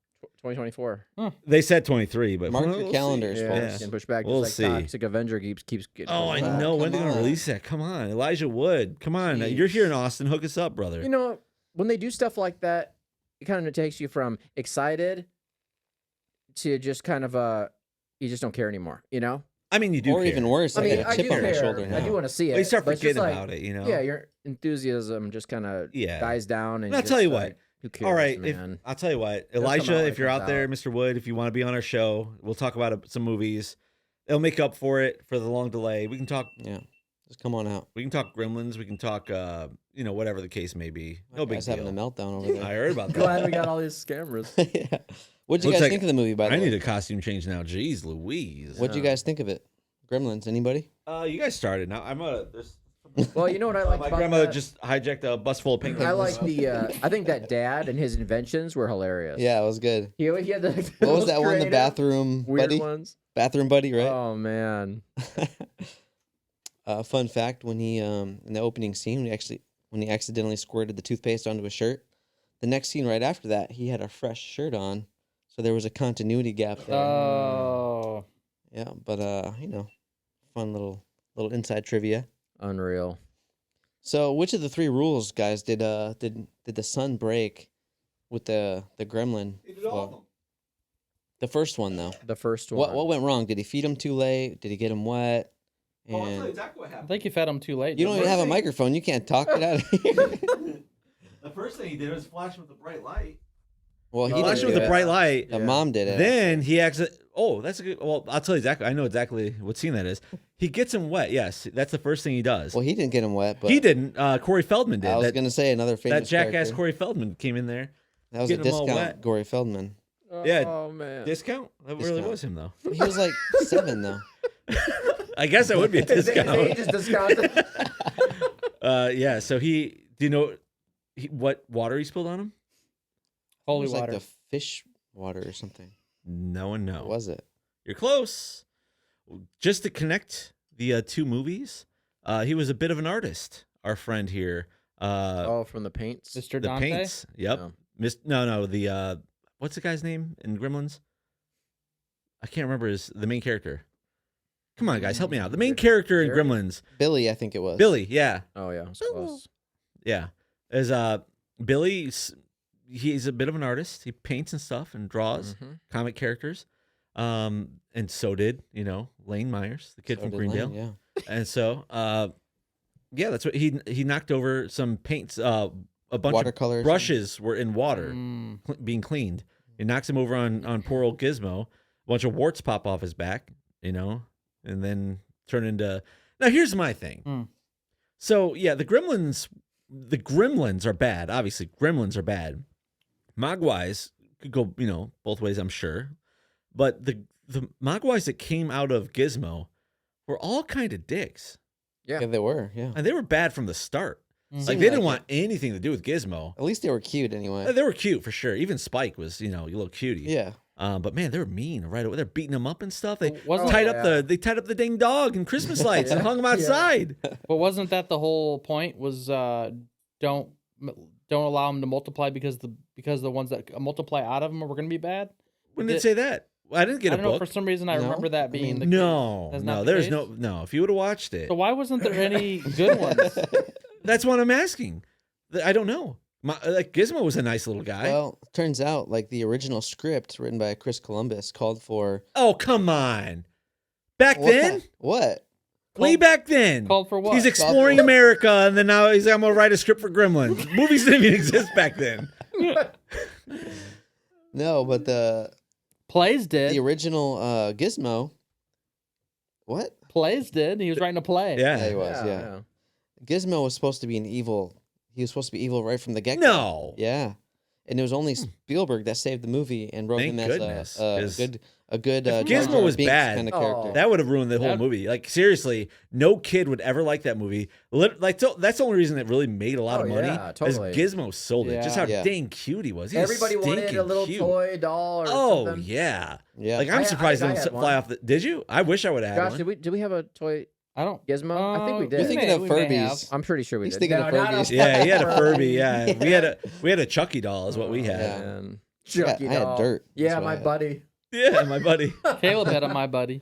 2024. They said 23, but Mark we'll your see. calendars, Yeah, folks. it's getting pushed back. We'll Just see. like Toxic Avenger keeps getting. Oh, I pushed back. know. When are they come going to on. release that? Come on. Elijah Wood. Come on. You're here in Austin. Hook us up, brother. You know, when they do stuff like that, it kind of takes you from excited to just kind of you just don't care anymore. You know? I mean, you do Or care. even worse, I I mean, got I a chip do on my care. shoulder I now. do want to see it. Well, you start but it's just forgetting like, about it, you know? Yeah, your enthusiasm just kind of Yeah. dies down. And I'll just tell you like, what. who cares, All right. man? I'll tell you what. It'll come Elijah, out when if it you're comes out there, out. Mr. Wood, if you want to be on our show, we'll talk about some movies. It'll make up for it for the long delay. We can talk. Yeah, just come on out. We can talk Gremlins. We can talk, whatever the case may be. No That big guy's having a deal. meltdown over I there. heard about that. Glad we got all these cameras. Yeah. What'd you Looks guys like think of the movie, by the I way? need a costume change now. Jeez Louise. What'd you guys think of it? Gremlins, anybody? You guys started. Now I'm there's Well, you know what I like my about grandmother that? just hijacked a bus full of pink. I like I think that dad and his inventions were hilarious. Yeah, it was good. He had the What was most that one? The creative, bathroom weird buddy? ones. Bathroom buddy, right? Oh man. Fun fact: when he in the opening scene, when he accidentally squirted the toothpaste onto his shirt, the next scene right after that, he had a fresh shirt on, so there was a continuity gap there. Oh, Yeah, but fun little inside trivia. Unreal. So, which of the 3 rules, guys, did the son break with the gremlin? Well, the first one though. The first one. What went wrong? Did he feed him too late? Did he get him wet? And exactly what I happened. think you fed him too late. you don't even have a microphone. You can't talk it out of here. The first thing he did was flash him with a bright light. Well, he Oh, didn't Flash him do with a it. bright light. The mom did it. Then he accidentally. Oh, that's a good. Well, I'll tell you exactly. I know exactly what scene that is. He gets him wet. Yes, that's the first thing he does. Well, he didn't get him wet, but He didn't. Corey Feldman did. I was That, gonna say another famous that jackass character. Corey Feldman came in there. That was a getting 'em all discount. wet. Corey Feldman. Yeah. Oh man. Discount? That really Discount. was him though. He was like 7 though. I guess that would be a They discount. just discounted. Yeah. So he. Do you know what water he spilled on him? It Holy was water. like the fish water or something. No one knows. What was it? You're close. Just to connect the 2 movies, he was a bit of an artist. Our friend here, Oh, from the paints. Mr. the Dante. paints. Yep. Yeah. No. The what's the guy's name in Gremlins? I can't remember the main character. Come on, guys, help me out. The main character in Jerry? Gremlins, Billy, I think it was. Billy. Yeah, Oh yeah, it was close. yeah. As Billy, he's a bit of an artist. He paints and stuff and draws Mhm. comic characters. And so did Lane Myers, the kid So from did Greendale. Lane, yeah. And so, yeah, that's what he knocked over some paints. A bunch Watercolors. of brushes were in water Mm. being cleaned. He knocks him over on poor old Gizmo. A bunch of warts pop off his back, and then turn into. Now here's my thing. Mm. So yeah, the Gremlins are bad. Obviously, Gremlins are bad. Mogwais could go both ways, I'm sure. But the Mogwais that came out of Gizmo were all kind of dicks, Yeah. Yeah, they were. Yeah. and they were bad from the start. Mhm. Like Seemed they didn't like want anything to do with Gizmo. At least they were cute anyway. They were cute for sure. Even Spike was, a little cutie. Yeah. But man, they were mean right away. They're beating him up and stuff. They Wasn't tied Oh, up yeah. they tied up the dang dog in Christmas lights and hung him outside. But wasn't that the whole point? Was don't allow them to multiply because the ones that multiply out of them were going to be bad? When did it say that? I didn't get I a don't know. book. For some reason, I No? remember that I being mean, the case. No, That's not no, the there's case? no. If you would have watched it, So why wasn't there any good ones? that's what I'm asking. I don't know. Like Gizmo was a nice little guy. Well, turns out like the original script written by Chris Columbus called for Oh come on! Back What? then, What? Way back then. Called for what? He's exploring America, and then now I'm going to write a script for Gremlins. Movies didn't even exist back then. No, but the Plays did. the original Gizmo. What? Plays did. He was writing a play. Yeah, he Yeah. was. Yeah. Gizmo was supposed to be an evil. He was supposed to be evil right from the get-go. No. Yeah, and it was only Spielberg that saved the movie and wrote Thank him goodness, as a good if Jar Gizmo Jar was Binks bad, kind of character. That would have ruined the whole movie. Like, seriously, no kid would ever like that movie. That's the only reason it really made a lot of money. yeah, totally. Is Gizmo sold it. Just how Yeah. dang cute he was. He was Everybody wanted a stinking little cute. toy doll or Oh, something. yeah. Yeah. Like, I'm I surprised think they I didn't had fly one. off the... Did you? I wish I would have had Gosh, one. did we have a toy I don't. Gizmo? I think we did. You're thinking of We may have. Furbies. I'm pretty sure we He's did. thinking of not Furbies. Yeah, he had a Furby. Yeah, Yeah. we had a Chucky doll. Is what we had. Yeah. And I Chucky had doll. dirt. That's Yeah, what I my had. buddy. Yeah, my buddy. Caleb had a my buddy.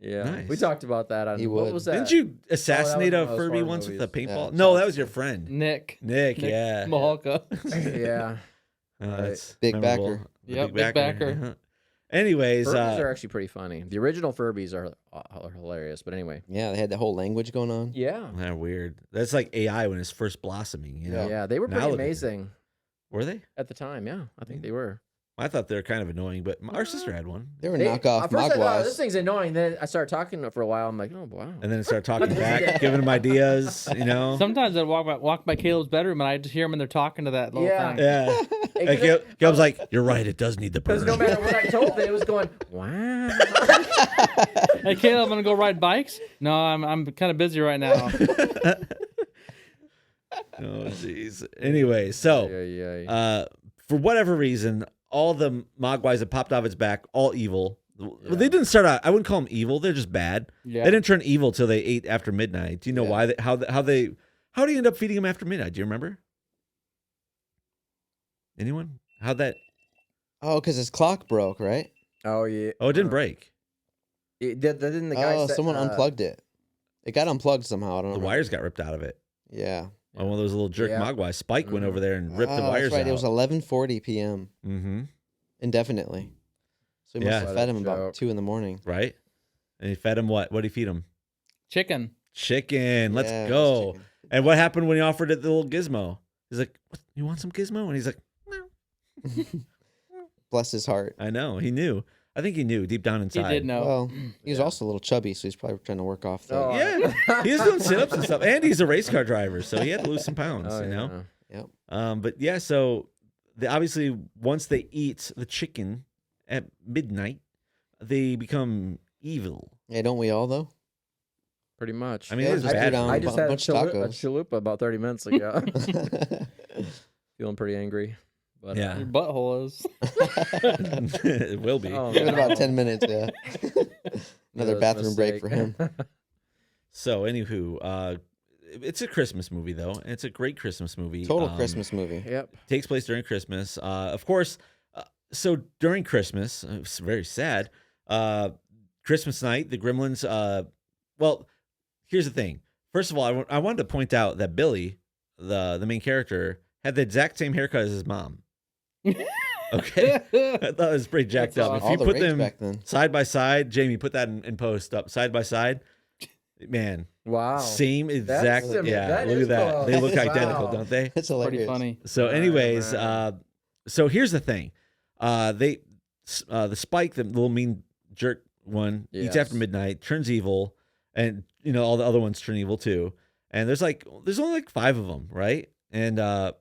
Yeah, Nice. we talked about that. On He what would. was that? Didn't you assassinate one a of those Furby horror once with a movies. paintball? Yeah. No, that was your friend. Nick. Nick, yeah. Mahalka. Yeah. That's Big memorable. backer. A Yep, big backer. Uh-huh. Anyways, Furbies are actually pretty funny. The original Furbies are hilarious. But anyway. Yeah, they had that whole language going on. Yeah. they're weird. That's like AI when it's first blossoming. You know? Yeah, they were Now pretty look at them. amazing Were they? at the time. Yeah, I think they were. I thought they were kind of annoying, but our sister had one. They were They- knockoff at first I thought, this Mogwais. thing's annoying. Then I started talking to it for a while. I'm like, oh wow. And then started talking back, giving them ideas. You know. Sometimes I'd walk by Caleb's bedroom and I'd just hear him and they're talking to that little Yeah. thing. Yeah. And Caleb's like, "You're right. It does need the Because burn." no matter what I told it, it was going, wow. Hey Caleb, I'm gonna go ride bikes. No, I'm kind of busy right now. Oh, jeez. Anyway, so Yeah. for whatever reason, all the Mogwais that popped off its back, all evil. They didn't start out. I wouldn't call them evil. They're just bad. Yeah. They didn't turn evil till they ate after midnight. Do you know why? How do you end up feeding them after midnight? Do you remember? Anyone? How'd that? Oh, because his clock broke, right? Oh yeah. Oh, it didn't break. Didn't the guy? Oh, say- someone unplugged it. It got unplugged somehow. I don't know. The wires got ripped out of it. Yeah. Oh, one of those little jerk Yeah. Mogwais. Spike went over there and ripped the Oh, wires that's right. out. It was 11:40 p.m. Mm-hmm. indefinitely. So he must Yeah. have What fed a him about joke. 2 in the morning. Right. And he fed him what? What did he feed him? Chicken. Chicken. Let's Yeah, it was go. chicken. And what happened when he offered it the little gizmo? He's like, what, "You want some gizmo?" And he's like, "No." Bless his heart. I know. He knew. I think he knew deep down He inside. did know. Well, he was also a little chubby, so he's probably trying to work off the. Oh, Yeah, he was doing sit-ups and stuff, and he's a race car driver, so he had to lose some pounds. Oh, you know. yeah. Yep. But yeah, so obviously once they eat the chicken at midnight, they become evil. Yeah, don't we all though? Pretty much. I mean, Yeah, it is just bad. threw down I a just bu- had a bunch of tacos. chalupa about 30 minutes ago. Feeling pretty angry. But, Yeah. Your butthole is. It will be. Oh, Give it no. about 10 minutes. Yeah. Another Gross bathroom break for mistake. him. So, anywho, it's a Christmas movie though. And it's a great Christmas movie. Total Christmas movie. Yep. Takes place during Christmas. Of course. So during Christmas, it's very sad. Christmas night, the Gremlins. Well, here's the thing. First of all, I wanted to point out that Billy, the main character, had the exact same haircut as his mom. Okay, I thought it was pretty jacked That's up. awesome. If you All the put rage them back then. side by side, Jamie, put that in post up side by side. Man, Wow. same exact. sim- Yeah, that look is at that. cool. They look Wow. identical, don't they? It's Pretty hilarious. funny. So, Right, anyways, right. so here's the thing. The Spike, the little mean jerk one, eats Yes. after midnight, turns evil, and all the other ones turn evil too. And there's only like 5 of them, right? And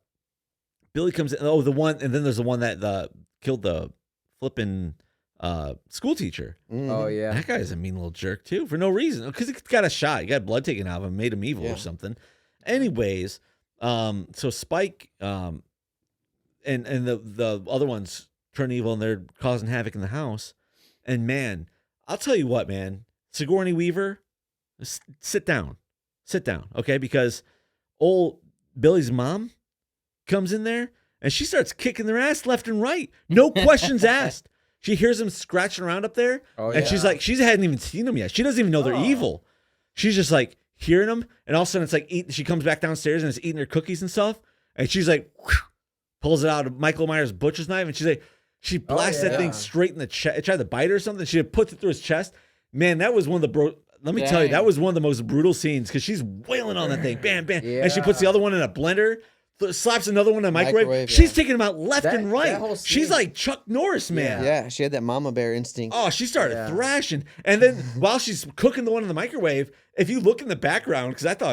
Billy comes in. Oh, the one, and then there's the one that killed the flipping school teacher. Mhm. Oh, yeah. That guy's a mean little jerk too, for no reason. Because he got a shot, he got blood taken out of him, made him evil Yeah. or something. Anyways, so Spike, and the other ones turn evil and they're causing havoc in the house. And man, I'll tell you what, man, Sigourney Weaver, sit down, okay? Because old Billy's mom comes in there and she starts kicking their ass left and right, no questions asked. She hears them scratching around up there, Oh, and she's yeah. like, she hadn't even seen them yet. She doesn't even know they're Oh. evil. She's just like hearing them, and all of a sudden it's like she comes back downstairs and is eating her cookies and stuff, and she's like, pulls it out of Michael Myers' butcher's knife, and she's like, she blasts that thing yeah. straight in the chest. It tried to bite her or something. She puts it through his chest. Man, that was one of let me tell you, that Dang. was one of the most brutal scenes because she's wailing on that thing, bam, bam, and she puts the Yeah. other one in a blender, slaps another one in a microwave. Microwave, She's yeah. taking them out left That- and right. that whole She's scene- like Chuck Norris, man. Yeah, she had that mama bear instinct. Oh, she started Yeah. thrashing, and then while she's cooking the one in the microwave, if you look in the background, because I thought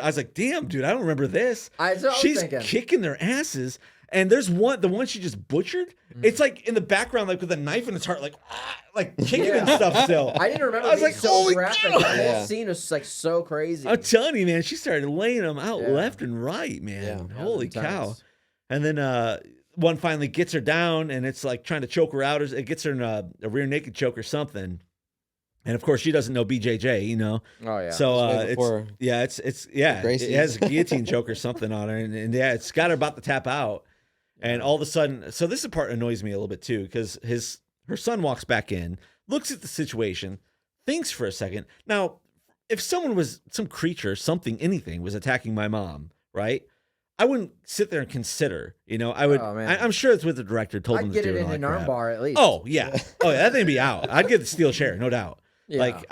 I was like, damn, dude, I don't remember this. That's what I was She's thinking. kicking their asses, and there's the one she just butchered. It's like in the background, like with a knife in its heart, like kicking and stuff. Still, I didn't remember. I was Being like, so holy graphic. cow! The whole Yeah. scene was like so crazy. I'm telling you, man, she started laying them out Yeah. left and right, man. Yeah. Holy intense. cow! And then one finally gets her down, and it's like trying to choke her out. It gets her in a rear naked choke or something. And of course, she doesn't know BJJ, you know. Oh yeah. So way before it's it Gracie's. has a guillotine choke or something on her, and yeah, it's got her about to tap out. And all of a sudden, so this part annoys me a little bit too, because her son walks back in, looks at the situation, thinks for a second. Now, if someone was some creature, something, anything was attacking my mom, right? I wouldn't sit there and consider, you know. I would. Oh, man. I'm sure it's what the director told I'd him get to do. it and in all an that crap. armbar at least. Oh yeah, that thing be out. I'd get the steel chair, no doubt. Yeah. Like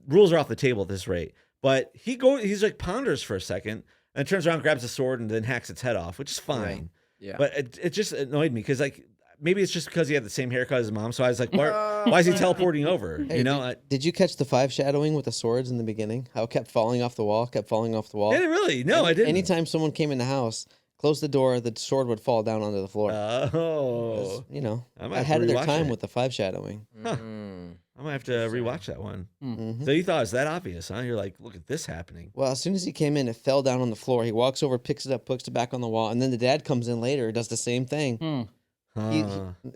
rules are off the table at this rate. But he's like ponders for a second and turns around, grabs a sword, and then hacks its head off, which is fine. Yeah. But it just annoyed me because like maybe it's just because he had the same haircut as his mom. So I was like, why is he teleporting over? Hey, You know, Did you catch the 5 shadowing with the swords in the beginning? How it kept falling off the wall, I didn't really. No, I didn't. Anytime someone came in the house, closed the door, the sword would fall down onto the floor. Oh, You know, I might have ahead to of their rewatch time it. with the 5 shadowing. I might have to rewatch that one. Mhm. So you thought it was that obvious, huh? You're like, look at this happening. Well, as soon as he came in, it fell down on the floor. He walks over, picks it up, puts it back on the wall, and then the dad comes in later, does the same thing.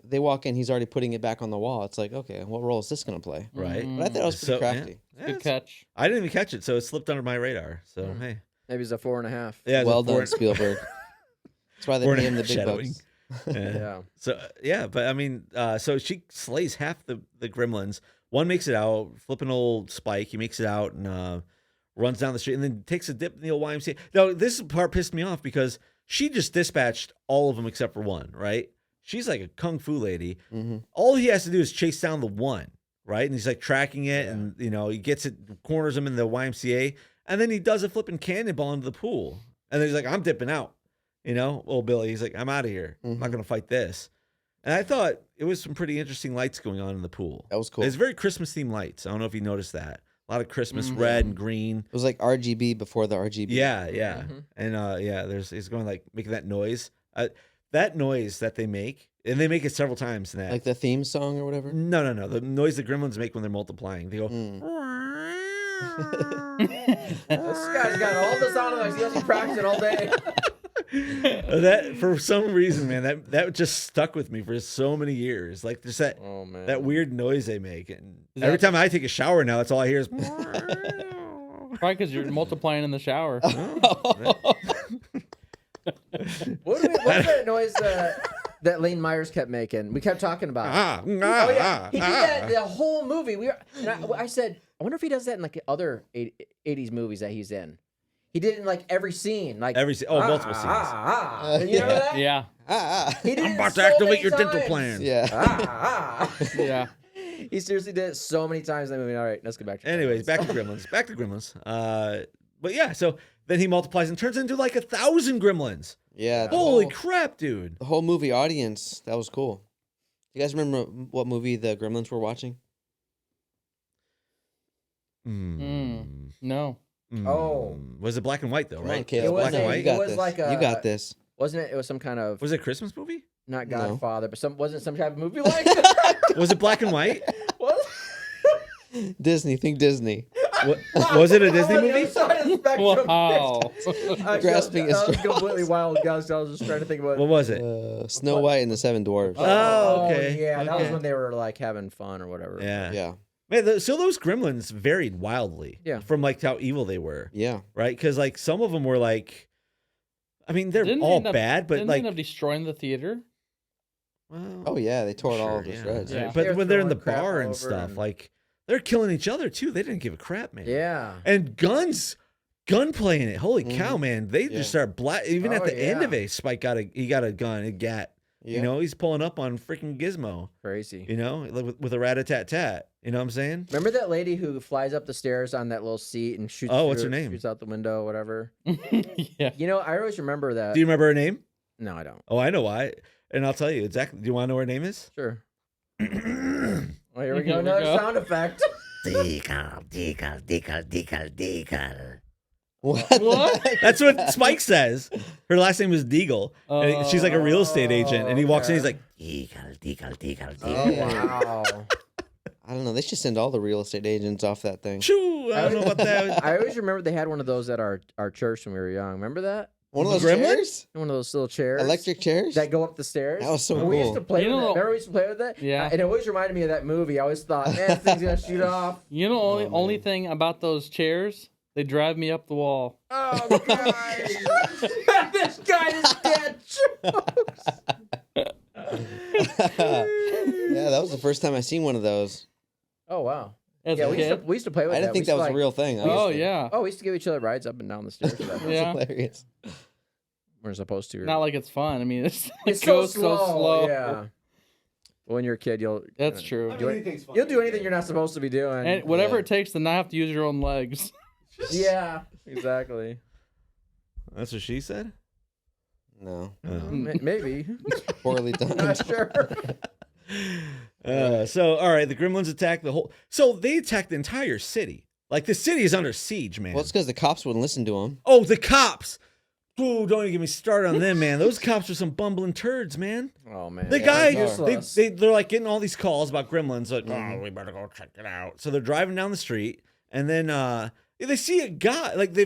They walk in, he's already putting it back on the wall. It's like, okay, what role is this going to play? Right. But I thought it was pretty So, yeah. crafty. Yeah, Good it's- catch. I didn't even catch it, so it slipped under my radar. So hey, Maybe it's a 4.5. yeah, it's a Well done, four- Spielberg. That's why they four pay and him a the big half shadowing. bucks. Yeah. Yeah. So yeah, but I mean, so she slays half the gremlins. One makes it out, flipping old Spike. He makes it out and runs down the street, and then takes a dip in the old YMCA. Now this part pissed me off because she just dispatched all of them except for one. Right? She's like a kung fu lady. Mm-hmm. All he has to do is chase down the one. Right? And he's like tracking it, and he gets it, corners him in the YMCA, and then he does a flipping cannonball into the pool, and then he's like, "I'm dipping out." Old Billy, he's like, I'm out of here. I'm not Mhm. going to fight this. And I thought it was some pretty interesting lights going on in the pool. That was cool. It's very Christmas themed lights. I don't know if you noticed that. A lot of Christmas Mm-hmm. red and green. It was like RGB before the RGB. Yeah. Mhm. And he's going like making that noise. That noise that they make, and they make it several times in that. Like the theme song or whatever. No. The noise the gremlins make when they're multiplying. They go, This guy's got all the sound effects. He has to practice it all day. that for some reason, man, that just stuck with me for so many years. Like just that Oh man. that weird noise they make, and Is every that- time I take a shower now, that's all I hear is. Probably because you're multiplying in the shower. What's that noise that Lane Myers kept making? We kept talking about it. Oh yeah, he did that the whole movie. I said, I wonder if he does that in like other 80s movies that he's in. He did it in like every scene, like multiple scenes. You know that? Yeah. He did I'm it about to so activate many your dental times. plan. Yeah. Yeah. He seriously did it so many times in the movie. All right, let's get back to Anyways, back to Gremlins. But yeah, so then he multiplies and turns into like 1,000 gremlins. Yeah. Holy crap, dude! The whole movie audience, that was cool. You guys remember what movie the Gremlins were watching? No. Oh. Was it black and white though? Come Right? on, Caleb. It was black and a- white. You got it was this. like You got this. Wasn't it? It was some kind of Was it a Christmas movie? not No. Godfather, but wasn't some type of movie like that? Was it black and white? What? Disney. Think Disney. Was it a Disney On the movie? other side of the spectrum. Wow. Grasping that was at completely wild, guys. I was just trying to think about. What was it? Snow White and the Seven Dwarfs. Oh, okay. Yeah, that was Okay. when they were like having fun or whatever. Yeah. Yeah. Man, so those gremlins varied wildly. Yeah. From like how evil they were. Yeah. Right? Because like some of them were like, I mean, they're Didn't they all end up- bad, but Didn't like, they end up destroying the theater? well, Oh yeah, they tore it all sure, over yeah. shreds. Yeah. But They were when they're in the throwing crap bar all and over stuff, and- like they're killing each other too. They didn't give a crap, man. Yeah. And gunplay in it. Holy cow, man! They Yeah. just start even Oh, at the end yeah. of it. Spike got a gun, a gat, Yeah. You know, he's pulling up on freaking Gizmo. Crazy. You know, like with a rat-a-tat-tat. You know what I'm saying? Remember that lady who flies up the stairs on that little seat and shoots? Oh, what's her name? Shoots out the window, whatever. Yeah. You know, I always remember that. Do you remember her name? No, I don't. Oh, I know why. And I'll tell you exactly. Do you want to know what her name is? Sure. Well, here we go. Here we Another go. sound effect. What? That's what Spike says. Her last name is Deagle. And she's like a real estate agent. And he walks in, he's like, Deagle. Oh, wow. I don't know. They should send all the real estate agents off that thing. Shoo, I don't know about that. I always remember they had one of those at our church when we were young. Remember that? One of those Gremlins? chairs? One of those little chairs. Electric chairs? That go up the stairs. That was so And we used cool. to play You with it. know- Remember we used to play with it? Yeah. And it always reminded me of that movie. I always thought, man, this thing's going to shoot off. You know, Oh, only man. thing about those chairs, they drive me up the wall. Oh, God. This guy is dead. Yeah, that was the first time I seen one of those. Oh, wow. As Yeah, a we kid. used to play with I that. didn't We think used to, that was like- a real thing. Oh, yeah. Oh, we used to give each other rides up and down the stairs. That's Yeah. hilarious. We're supposed to. Not like it's fun. I mean, it's it goes so slow. Yeah. When you're a kid, you'll. That's true. You'll do anything you're not supposed to be doing. And whatever Yeah. it takes to not have to use your own legs. Yeah, exactly. That's what she said? No. Maybe. Poorly done. Not sure. So, all right, the Gremlins attack the whole. So they attacked the entire city. Like the city is under siege, man. Well, it's because the cops wouldn't listen to him. Oh, the cops! Ooh, don't even get me started on them, man. Those cops are some bumbling turds, man. Oh man. The Yeah, guy, those are. they're like getting all these calls about Gremlins. Like, Mhm. oh, we better go check it out. So they're driving down the street, and then they see a guy. Like they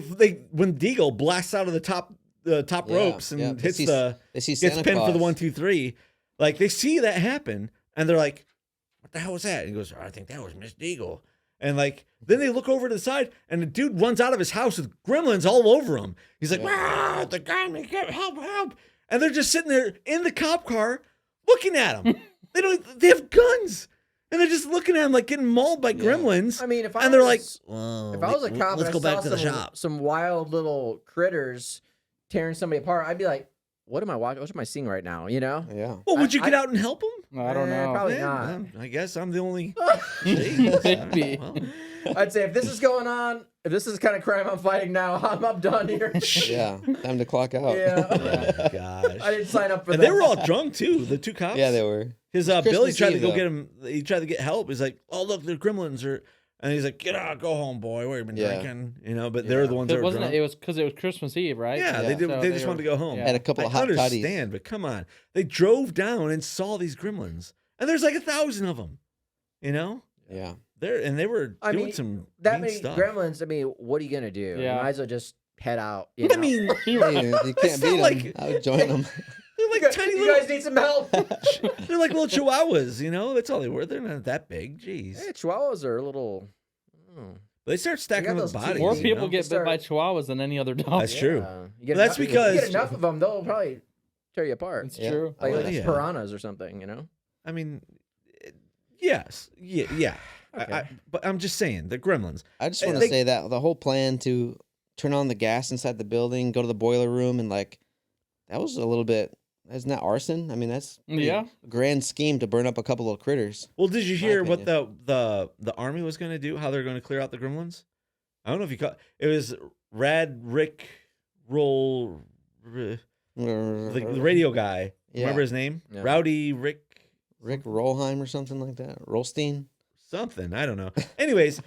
when Deagle blasts out of the top Yeah, ropes and yeah. They hits see- the They see gets Santa pinned for the Claus. 1, 2, 3. Like they see that happen, and they're like, "What the hell was that?" And he goes, "I think that was Miss Deagle." And like then they look over to the side, and the dude runs out of his house with gremlins all over him. He's like, Yeah. "Ah, the guy, help!" And they're just sitting there in the cop car, looking at him. They have guns, and they're just looking at him like getting mauled by gremlins. I mean, if I and they're was, like, "Well, if I was a cop, let's and go I back saw to the some, shop." some wild little critters tearing somebody apart, I'd be like, "What am I watching? What am I seeing right now?" You know? Yeah. Well, would you I- get out and help him? I don't know. Probably Yeah, not. I guess I'm the only. Maybe. Well, I'd say if this is going on, if this is the kind of crime I'm fighting now, I'm done here. Yeah. Time to clock out. Yeah. oh, gosh. I didn't sign up for And that. they were all drunk too. The two cops. Yeah, they were. His It's Billy Christmas tried to Eve, go though. get him. He tried to get help. He's like, "Oh look, the gremlins are," and he's like, "Get out, go home, boy. Where you been Yeah. drinking?" You know, but they're Yeah. the ones that It were wasn't. drunk. It was because it was Christmas Eve, right? Yeah, Yeah. they did. So they they just were- wanted to go home. yeah. Had a couple I of hot toddies. understand, but come on, they drove down and saw these gremlins, and there's like 1,000 of them. You know, Yeah. they were I doing mean, some that mean many stuff. gremlins. I mean, what are you gonna do? Yeah. You might as well just head out. You I know? mean, Hey, if you can't not beat like- them, I would join them. they're like you tiny you little. guys need some help. They're like little chihuahuas. You know, that's all they were. They're not that big. Jeez. Hey, chihuahuas are a little. They start stacking got with those bodies. teeth. More You people know? get bit by chihuahuas than any other dog. That's true. You get Well, that's enough, because- you get enough of them, they'll probably tear you apart. It's Yeah. true. Like, Oh, like yeah. piranhas or something, you know. I mean, yes, yeah. Okay. But I'm just saying, the gremlins. I just And want to they- say that the whole plan to turn on the gas inside the building, go to the boiler room, and like that was a little bit. Isn't that arson? I mean, that's pretty Yeah. grand scheme to burn up a couple of critters. Well, did you My hear what the army was going to do? How they're going to clear out the gremlins? I don't know if you caught. It was Rad Rick Roll, the radio guy. Yeah. Remember his name? Yeah. Rowdy Rick Rick Rolheim or something like that. Rolstein. something. I don't know. Anyways,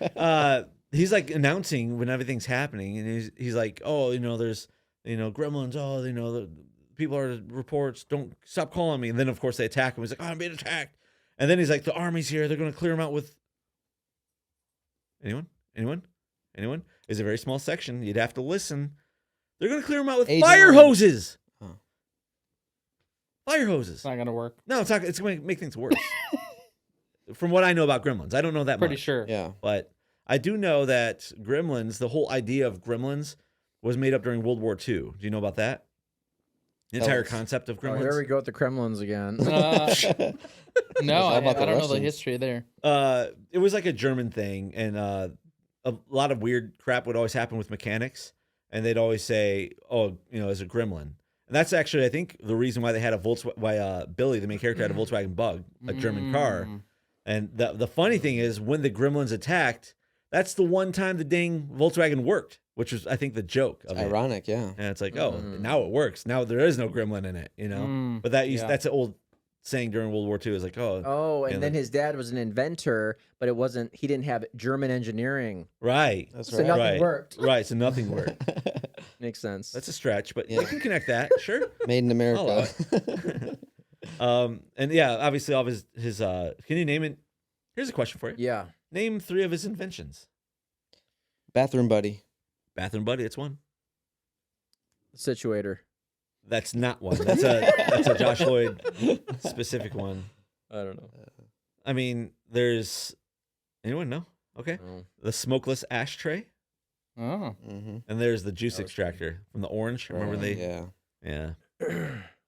he's like announcing when everything's happening, and he's like, "Oh, you know, there's gremlins. Oh, you know, the people are reports. Don't stop calling me." And then of course they attack him. He's like, "Oh, I'm being attacked." And then he's like, "The army's here. They're going to clear him out with." Anyone? It's a very small section. You'd have to listen. They're going to clear him out with Agent fire Orange. hoses. Oh. Fire hoses. It's not gonna work. No, it's not. It's going to make things worse. From what I know about gremlins, I don't know that Pretty much. sure. Yeah. But I do know that gremlins, the whole idea of gremlins was made up during World War II. Do you know about that? The entire was- concept of Oh, here we gremlins? go with the Kremlins again. No, How I about the don't know the Russians? history there. It was like a German thing, and a lot of weird crap would always happen with mechanics, and they'd always say, "Oh, you know, it's a gremlin." And that's actually, I think, the reason why they had why Billy, the main character, had a Volkswagen Bug, a German car. And the funny thing is, when the Gremlins attacked, that's the one time the dang Volkswagen worked, which was, I think, the joke of it. Ironic, yeah. And it's like, oh, now it works. Now there is no gremlin in it, you know? But that's an old saying during World War II. Is like, and then his dad was an inventor, but he didn't have German engineering. That's So right. nothing worked. Right, so nothing worked. Makes sense. That's a stretch, but you can connect that, sure. Made in America. And yeah, obviously all of his can you name it? Here's a question for you. Yeah. Name 3 of his inventions. Bathroom buddy. Bathroom buddy, it's one. Situator. That's not one. That's a Josh Lloyd specific one. I don't know. I mean, there's anyone know? Okay. Oh. The smokeless ashtray. Oh. And there's the juice extractor from the orange. Remember Yeah.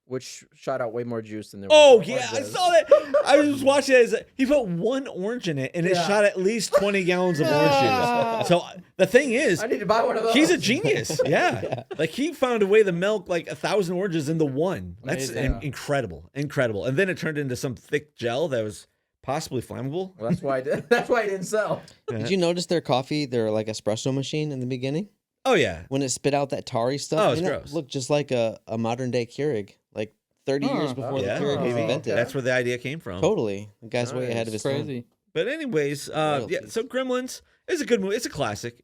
Which shot out way more juice than there Oh was. yeah, I saw that. I was watching it. He put 1 orange in it, and it shot at least 20 gallons of orange juice. So the thing is, I need to buy one of those. he's a genius. Yeah. Like he found a way to milk like 1,000 oranges into one. That's incredible. And then it turned into some thick gel that was possibly flammable. Well, that's why it didn't sell. Did you notice their coffee, their like espresso machine in the beginning? Oh yeah. When it spit out that tarry stuff. Oh, it's it gross. looked just like a modern day Keurig, like 30 years before the Keurig was invented. That's where the idea came from. Totally. The guy's way ahead of his time. Crazy. But anyways, so Gremlins is a good movie. It's a classic.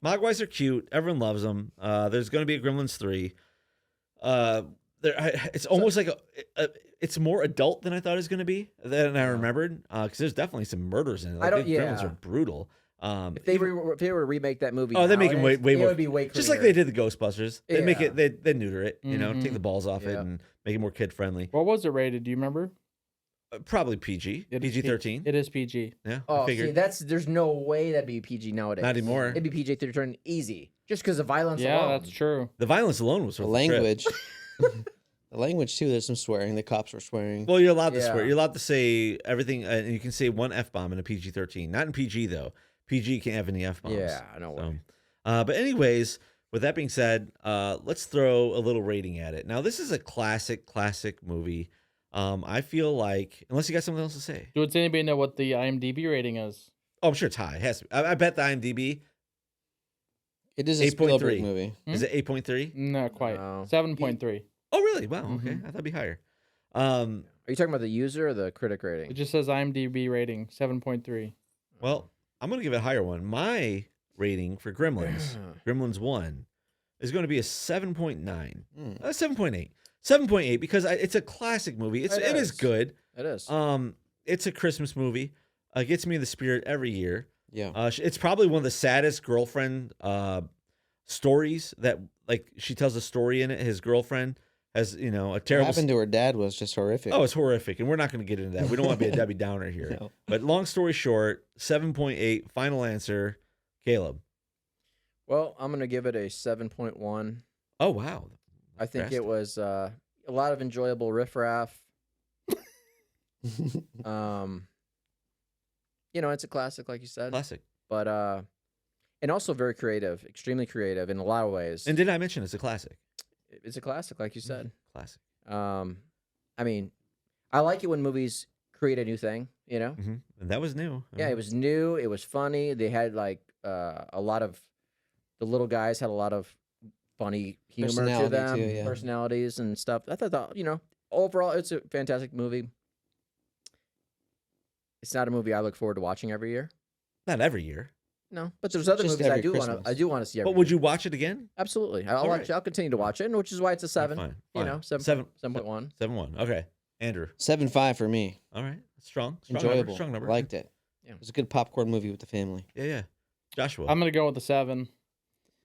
Mogwais are cute. Everyone loves them. There's going to be a Gremlins 3. It's almost like it's more adult than I thought it was going to be, than I remembered, because there's definitely some murders in it. Like, Gremlins are brutal. If they were to remake that movie, they make it way more. It would be way just like they did the Ghostbusters. They make it. They neuter it. You know, Mm-hmm. take the balls off it and make it more kid friendly. What was it rated? Do you remember? Probably PG. PG-13. It is PG. Yeah. Oh, I figured. see, there's no way that'd be PG nowadays. Not anymore. It'd be PG-13 easy, just because of violence Yeah, alone. that's true. The violence alone was The worth the trip. language. The language, too. There's some swearing. The cops were swearing. Well, you're allowed to swear. You're allowed to say everything, and you can say 1 F-bomb in a PG-13. Not in PG, though. PG can't have any F-bombs. Yeah, I know. So, but anyways, with that being said, let's throw a little rating at it. Now, this is a classic movie. I feel like, unless you got something else to say. Does anybody know what the IMDb rating is? Oh, I'm sure it's high. It has to be. I bet the IMDb. It is a 8.3. Spielberg movie. Is it 8.3? Not quite. No. 7.3. Oh, really? Wow. Okay. I thought it'd be higher. Are you talking about the user or the critic rating? It just says IMDb rating 7.3. Well, I'm going to give it a higher one. My rating for Gremlins, Gremlins 1, is going to be a 7.9. 7.8. 7.8 because it's a classic movie. It is good. It is. It's a Christmas movie. Gets me in the spirit every year. Yeah. It's probably one of the saddest girlfriend stories that, like, she tells a story in it. His girlfriend has, a What terrible... happened to her dad was just horrific. Oh, it's horrific, and we're not going to get into that. We don't want to be a Debbie Downer here. No. But long story short, 7.8, final answer, Caleb. Well, I'm going to give it a 7.1. Oh, wow. I think it was a lot of enjoyable riffraff. It's a classic, like you said. Classic. But and also very creative, extremely creative in a lot of ways. And did I mention it's a classic? It's a classic, like you said. Classic. I mean, I like it when movies create a new thing, Mm-hmm. And that was new. Yeah, it was new. It was funny. They had like a lot of the little guys had a lot of funny humor to Personality them, too, yeah. personalities and stuff. I thought, overall, it's a fantastic movie. It's not a movie I look forward to watching every year. Not every year. No, but there's other Just movies I every do want Christmas. to. I do want to see. Every But would year. you watch it again? Absolutely. All right. I'll continue to watch it, and which is why it's a 7. Fine. 7.1. 7.1. Okay. Andrew. 7.5 for me. All right. Strong Enjoyable. number. Strong number. Liked it. Yeah. It was a good popcorn movie with the family. Yeah. Joshua. I'm going to go with the 7.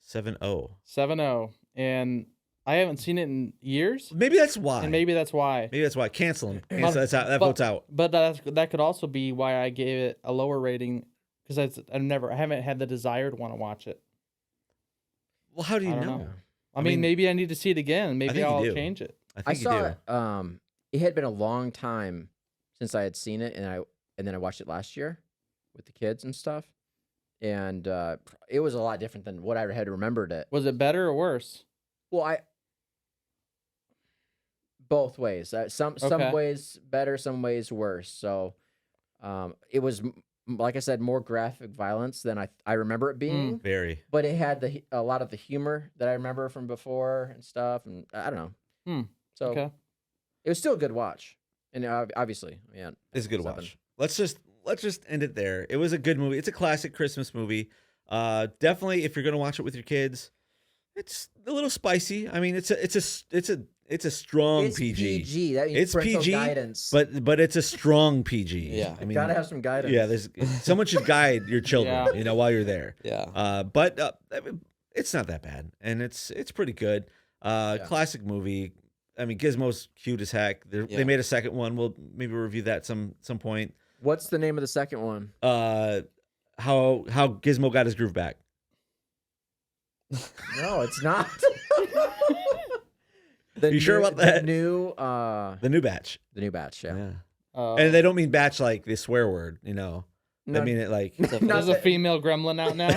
7-0. 7-0. And I haven't seen it in years. Maybe that's why. And maybe that's why. Maybe that's why. Cancel him. That's out. That vote's out. But that could also be why I gave it a lower rating, because I haven't had the desire to want to watch it. Well, how do you I don't know? know. I mean, maybe I need to see it again. Maybe think you I'll do. change it. I I think saw you it. It had been a long time since I had seen it, and then I watched it last year with the kids and stuff, and it was a lot different than what I had remembered it. Was it better or worse? Well, both ways. Some Okay. ways better, some ways worse. So, it was like I said, more graphic violence than I remember it being. Very. But it had a lot of the humor that I remember from before and stuff, and I don't know. So Okay. it was still a good watch, and obviously, yeah, It's a good 7. watch. Let's just end it there. It was a good movie. It's a classic Christmas movie. Definitely, if you're gonna watch it with your kids, it's a little spicy. I mean, it's a strong It's PG. PG. That means It's parental PG, guidance. but it's a strong PG. Yeah. I mean, Gotta have some guidance. yeah. There's someone should guide your children, Yeah. while you're there. Yeah. But I mean, it's not that bad, and it's pretty good. Classic movie. I mean, Gizmo's cute as heck. They made a second one. We'll maybe review that some point. What's the name of the second one? How Gizmo got his groove back. No, it's not. You sure about that? The new batch. the new batch. Yeah. And they don't mean batch like the swear word, They No. mean it like Not There's a that- female gremlin out now.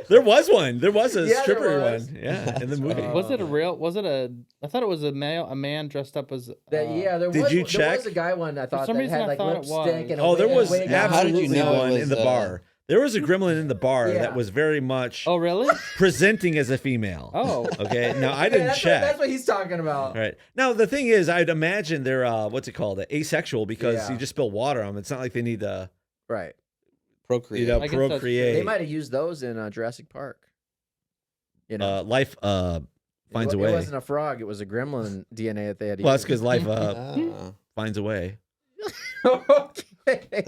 there was one. There was a Yeah, there stripper was. one. Yeah, in the movie. right. Was it a real? Was it a? I thought it was a man dressed up as. There Did was, you There was check? a guy one I thought some that reason had I like thought it lipstick was. and a Oh, there wig- was wig on. How did you absolutely know it one was, in the bar. There was a gremlin in the bar Yeah. that was very much Oh really? presenting as a female. Oh. Okay. Now I Yeah, didn't that's check. that's what he's talking about. Right. Now the thing is, I'd imagine they're what's it called? Asexual, because Yeah. you just spill water on them. It's not like they need to Right. Procreate. I guess that's procreate. They might have used those in Jurassic Park. Life finds a way. It wasn't a frog. It was a gremlin DNA that they had. Well, that's because used. life Ah. finds a way. Okay.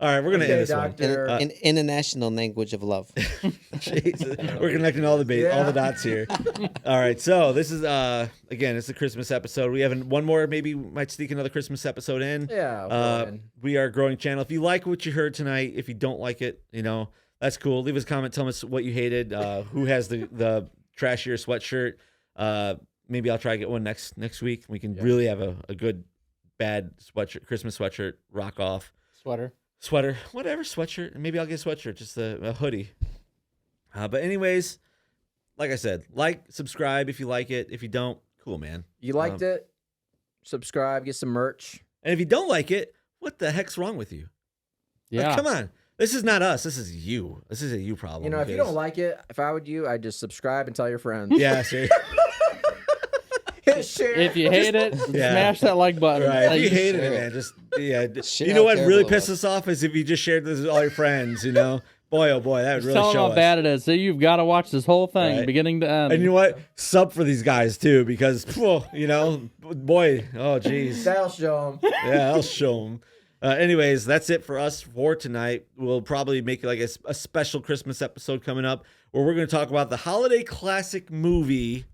All right, we're gonna Okay, end this doctor. An international language of love. one. Jesus. We're connecting all the dots here. All right, so this is again, it's a Christmas episode. We have one more. Maybe we might sneak another Christmas episode in. Yeah. well, then. We are a growing channel. If you like what you heard tonight, if you don't like it, that's cool. Leave us a comment. Tell us what you hated. Who has the trashier sweatshirt? Maybe I'll try to get one next week. We can really have a good bad Christmas sweatshirt rock off. Sweater. Whatever, sweatshirt. Maybe I'll get a sweatshirt, just a hoodie. But anyways, like I said, subscribe if you like it. If you don't, cool, man. You liked it? Subscribe. Get some merch. And if you don't like it, what the heck's wrong with you? Yeah. Like, come on. This is not us. This is you. This is a you problem. If you don't like it, if I would you, I'd just subscribe and tell your friends. Yeah, seriously. Hit share. If you hate it, Yeah. smash that like button. Right. Like, If you hated it, share man, just Shit you know out what there really below pissed us off is if you just shared this with all your friends, Boy, oh boy, that would really tell them show how us. bad it is. So you've got to watch this whole thing, Right. beginning to end. And you know what? Sub for these guys too, because boy, oh geez. That'll show them. Yeah, I'll show them. Anyways, that's it for us for tonight. We'll probably make like a special Christmas episode coming up where we're going to talk about the holiday classic movie